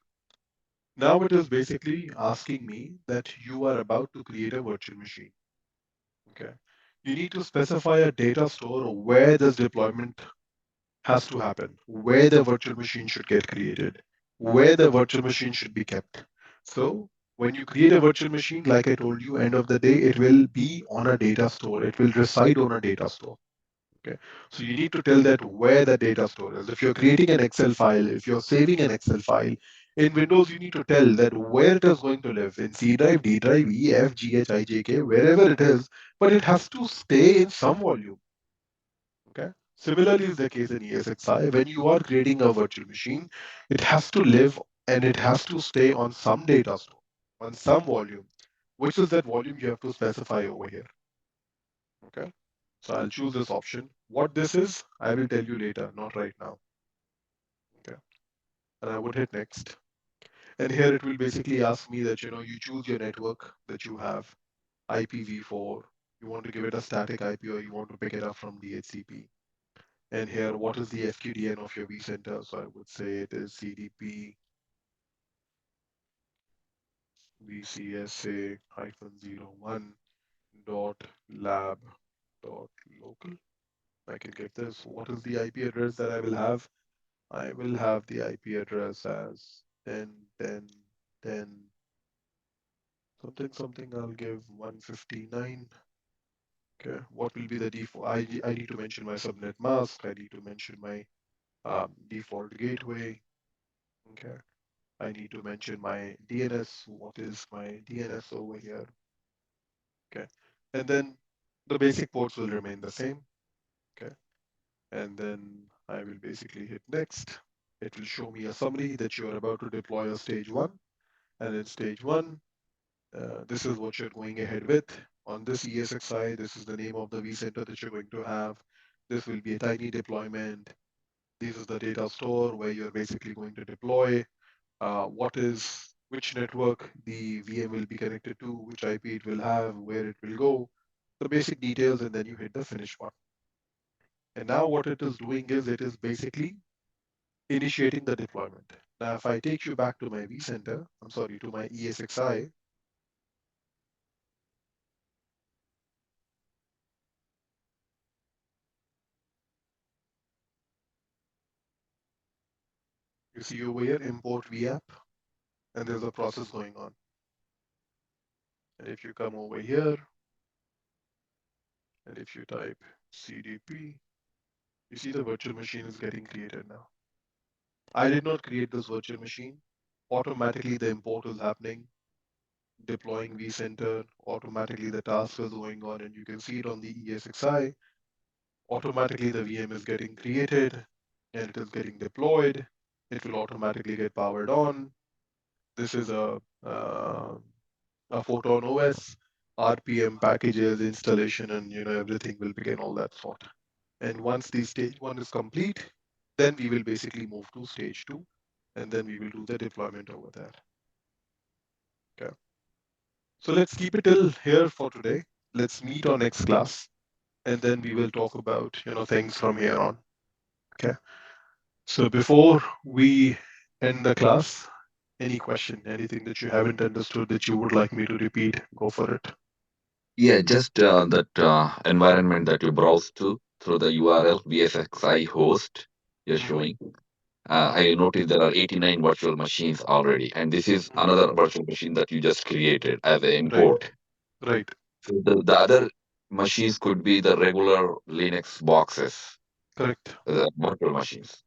Now it is basically asking me that you are about to create a virtual machine. Okay. You need to specify a data store where this deployment has to happen, where the virtual machine should get created, where the virtual machine should be kept. So when you create a virtual machine, like I told you, end of the day, it will be on a data store. It will reside on a data store. Okay. So you need to tell that where the data store is. If you're creating an Excel file, if you're saving an Excel file, in Windows, you need to tell that where it is going to live in C drive, D drive, E, F, G, H, I, J, K, wherever it is, but it has to stay in some volume. Okay. Similarly is the case in ESXi. When you are creating a virtual machine, it has to live and it has to stay on some data store, on some volume. Which is that volume you have to specify over here. Okay. So I'll choose this option. What this is, I will tell you later, not right now. Okay. And I would hit next. And here it will basically ask me that, you choose your network that you have, IPv4. You want to give it a static IP or you want to pick it up from DHCP. And here, what is the FQDN of your vCenter? So I would say it is CDP VCSA-01 dot lab dot local. I can get this. What is the IP address that I will have? I will have the IP address as 10, 10, 10, something, something. I'll give 159. Okay. What will be the default? I need to mention my subnet mask. I need to mention my default gateway. Okay. I need to mention my DNS. What is my DNS over here? Okay. And then the basic ports will remain the same. Okay. And then I will basically hit next. It will show me a summary that you are about to deploy a stage one. And in stage one, this is what you're going ahead with. On this ESXi, this is the name of the vCenter that you're going to have. This will be a tiny deployment. This is the data store where you're basically going to deploy which network the VM will be connected to, which IP it will have, where it will go, the basic details, and then you hit the finish button. And now what it is doing is it is basically initiating the deployment. Now, if I take you back to my vCenter, I'm sorry, to my ESXi, you see over here, import vApp, and there's a process going on. And if you come over here, and if you type CDP, you see the virtual machine is getting created now. I did not create this virtual machine. Automatically, the import is happening, deploying vCenter, automatically the task is going on, and you can see it on the ESXi. Automatically, the VM is getting created, and it is getting deployed. It will automatically get powered on. This is a Photon OS, RPM packages, installation, and everything will begin all that sort. And once the stage one is complete, then we will basically move to stage two, and then we will do the deployment over there. Okay. So let's keep it till here for today. Let's meet on next class, and then we will talk about things from here on. Okay. So before we end the class, any question, anything that you haven't understood that you would like me to repeat, go for it. Yeah, just that environment that you browse to through the URL vSXi host you're Mhm. showing. I noticed there are 89 virtual machines already, and this is another virtual machine that you just created as an Right, import. right, So the other machines could be the regular Linux boxes, correct. virtual machines.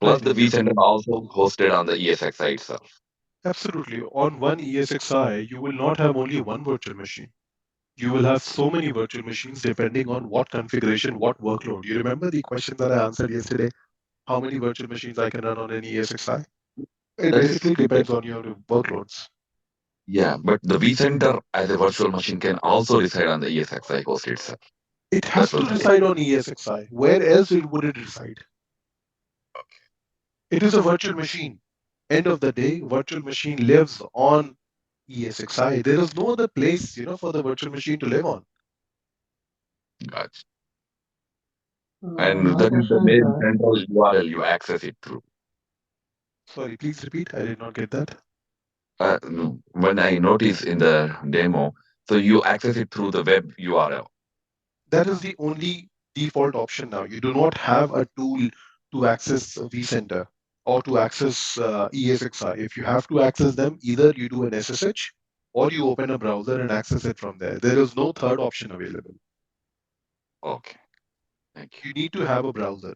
Plus Right, the yes, vCenter also hosted on the ESXi itself. absolutely. On one ESXi, you will not have only one virtual machine. You will have so many virtual machines depending on what configuration, what workload. You remember the question that I answered yesterday? How many virtual machines I can run on an ESXi? It That is, basically depends on your workloads. yeah, but the vCenter as a virtual machine can also reside on the ESXi host itself. It That has to was the reside on ESXi. Where else would it reside? It is a virtual machine. End of the day, virtual machine lives on ESXi. There is no other place, for the virtual machine to live on. gotcha. And My that is the question is main that central URL you access it through. Sorry, please repeat. I did not get that. When I notice in the demo, so you access it through the web URL. That is the only default option now. You do not have a tool to access vCenter or to access ESXi. If you have to access them, either you do an SSH or you open a browser and access it from there. There is no third option available. Okay, thank you. You need to have a browser.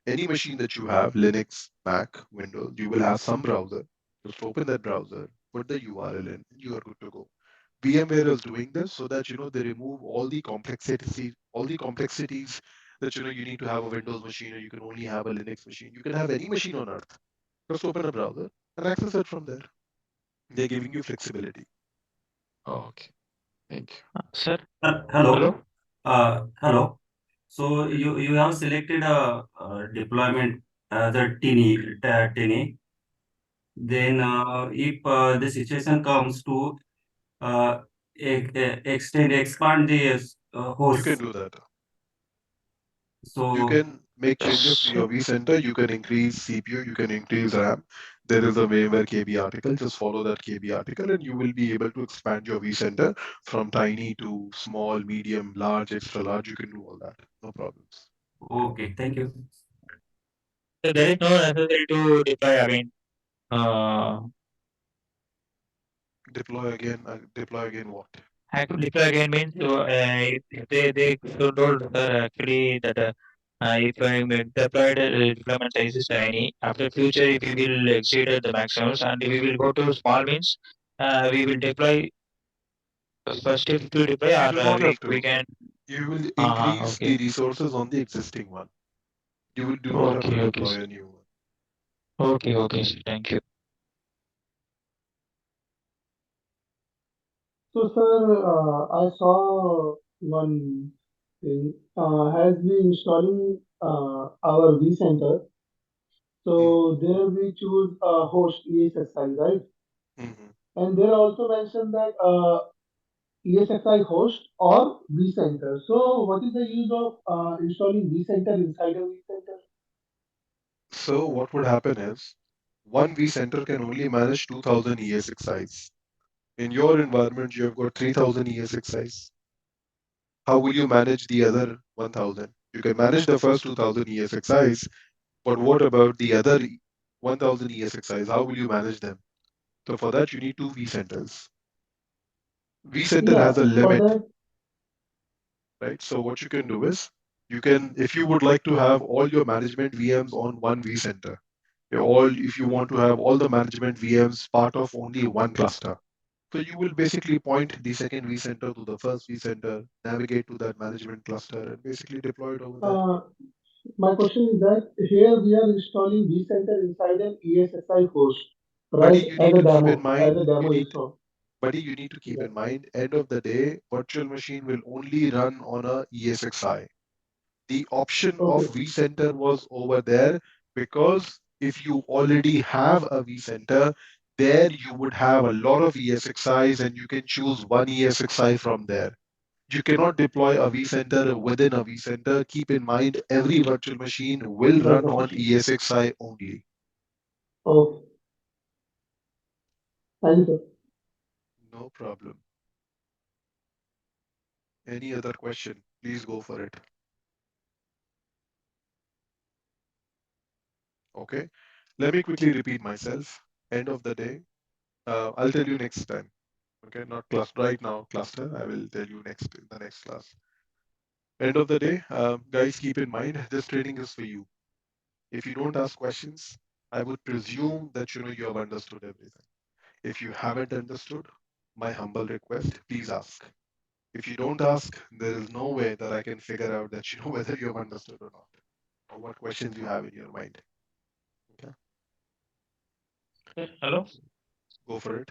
Any machine that you have, Linux, Mac, Windows, you will have some browser. Just open that browser, put the URL in, and you are good to go. VMware is doing this so that they remove all the complexities that you need to have a Windows machine or you can only have a Linux machine. You can have any machine on earth. Just open a browser and access it from there. They're giving you flexibility. Okay, thank you. Sir, Hello. Hello? Hello. So you have selected a deployment as a tiny. Then if the situation comes to uh, expand the You can host, do that. You so can make changes to your vCenter. You can increase CPU. You can increase RAM. There is a VMware KB article. Just follow that KB article, and you will be able to expand your vCenter from tiny to small, medium, large, extra large. You can do all that. No problems. okay, thank you. so there is no necessary to deploy again. Uh, Deploy again. Deploy again. What? I could deploy again means if they should told sir actually that If I deployed deployment size is tiny, after future if we will exceed the maximums and we will go to small means, we will deploy first if to deploy You or do not have we to. can. You will increase Okay. the resources on the existing one. You will do not have to Okay. Okay. deploy a new one. Okay. Okay. Sir. Thank you. So, sir, I saw one thing. Has been installing our vCenter. So there we choose a host ESXi, right? Mm-hmm. And there also mentioned that ESXi host or vCenter. So what is the use of installing vCenter inside a vCenter? So what would happen is one vCenter can only manage 2000 ESXi's. In your environment, you have got 3000 ESXi's. How will you manage the other 1000? You can manage the first 2000 ESXi's, but what about the other 1000 ESXi's? How will you manage them? So for that, you need two vCenters. vCenter Yeah, has a for limit, that. right? So what you can do is you can, if you would like to have all your management VMs on one vCenter, if you want to have all the management VMs part of only one cluster. So you will basically point the second vCenter to the first vCenter, navigate to that management cluster, and basically deploy it over there. My question is that here we are installing vCenter inside an ESXi host, Buddy, right? you need to keep in As mind, a you demo need, install. buddy, you need to keep Yeah. in mind, end of the day, virtual machine will only run on a ESXi. The option of Okay. vCenter was over there because if you already have a vCenter, there you would have a lot of ESXi's and you can choose one ESXi from there. You cannot deploy a vCenter within a vCenter. Keep in mind, every virtual machine will That's run the on question. ESXi only. Okay. Thank you, sir. No problem. Any other question? Please go for it. Okay. Let me quickly repeat myself. End of the day, I'll tell you next time. Okay, not class right now, cluster. I will tell you next in the next class. End of the day, guys, keep in mind this training is for you. If you don't ask questions, I would presume that you have understood everything. If you haven't understood, my humble request, please ask. If you don't ask, there is no way that I can figure out that whether you have understood or not, or what questions you have in your mind. Okay, Hello. go for it.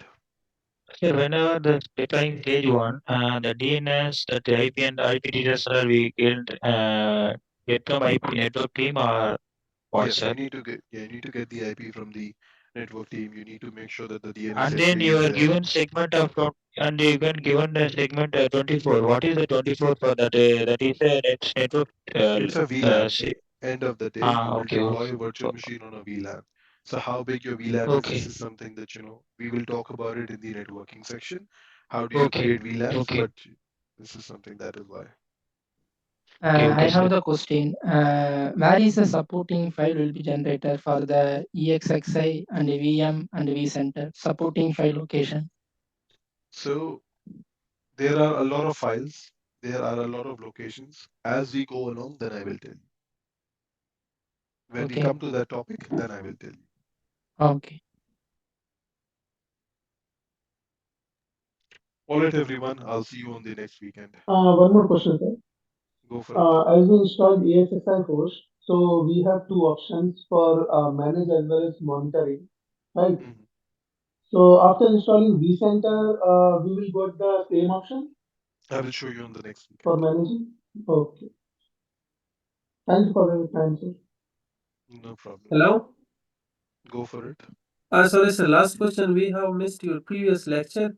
Sir, whenever the deploying stage one, the DNS, that the IP and IP details are we get from IP network team or what, Yes, sir? you need to get the IP from the network team. You need to make sure that the DNS And then entry you is are there. given segment of and you can given the segment 24. What is the 24 for that? That is a network. It's a VLAN. Say, End of the day, you will okay, deploy a virtual machine on a VLAN. So how big your VLAN is, this okay, is something that we will talk about it in the networking section. How do you okay, create VLANs? okay, But this is something that is why. okay, I okay, have sir. the question. Where is the supporting file will be generated for the EXXi and VM and vCenter supporting file location? So there are a lot of files. There are a lot of locations. As we go along, then I will tell you. When we Okay. come to that topic, then I will tell you. Okay. All right, everyone. I'll see you on the next weekend. One more question, sir. Go for it. As we installed ESXi host, so we have two options for manage as well as monitoring, right? Mhm. So after installing vCenter, we will got the same option I will show you on the next for weekend. managing. Okay. Thank you for your time, sir. No problem. Hello? Go for it. Sorry, sir. Last question. We have missed your previous lecture,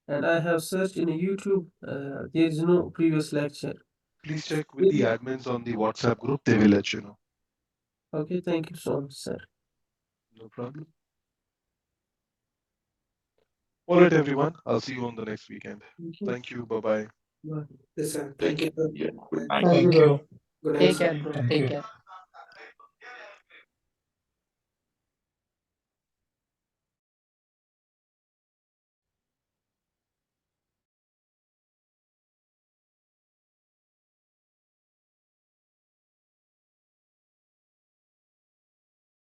and I have searched in YouTube. There is no previous lecture. Please check with the admins on the WhatsApp group. They will let you know. Okay, thank you so much, sir. No problem. All right, everyone. I'll see you on the next weekend. Thank you. Thank you. Bye bye. Bye. Yes, sir. Thank Thank you. you. Yeah, good night. Thank you, Thank sir. you. Good night, Take sir. care, bro. Thank Take you. care.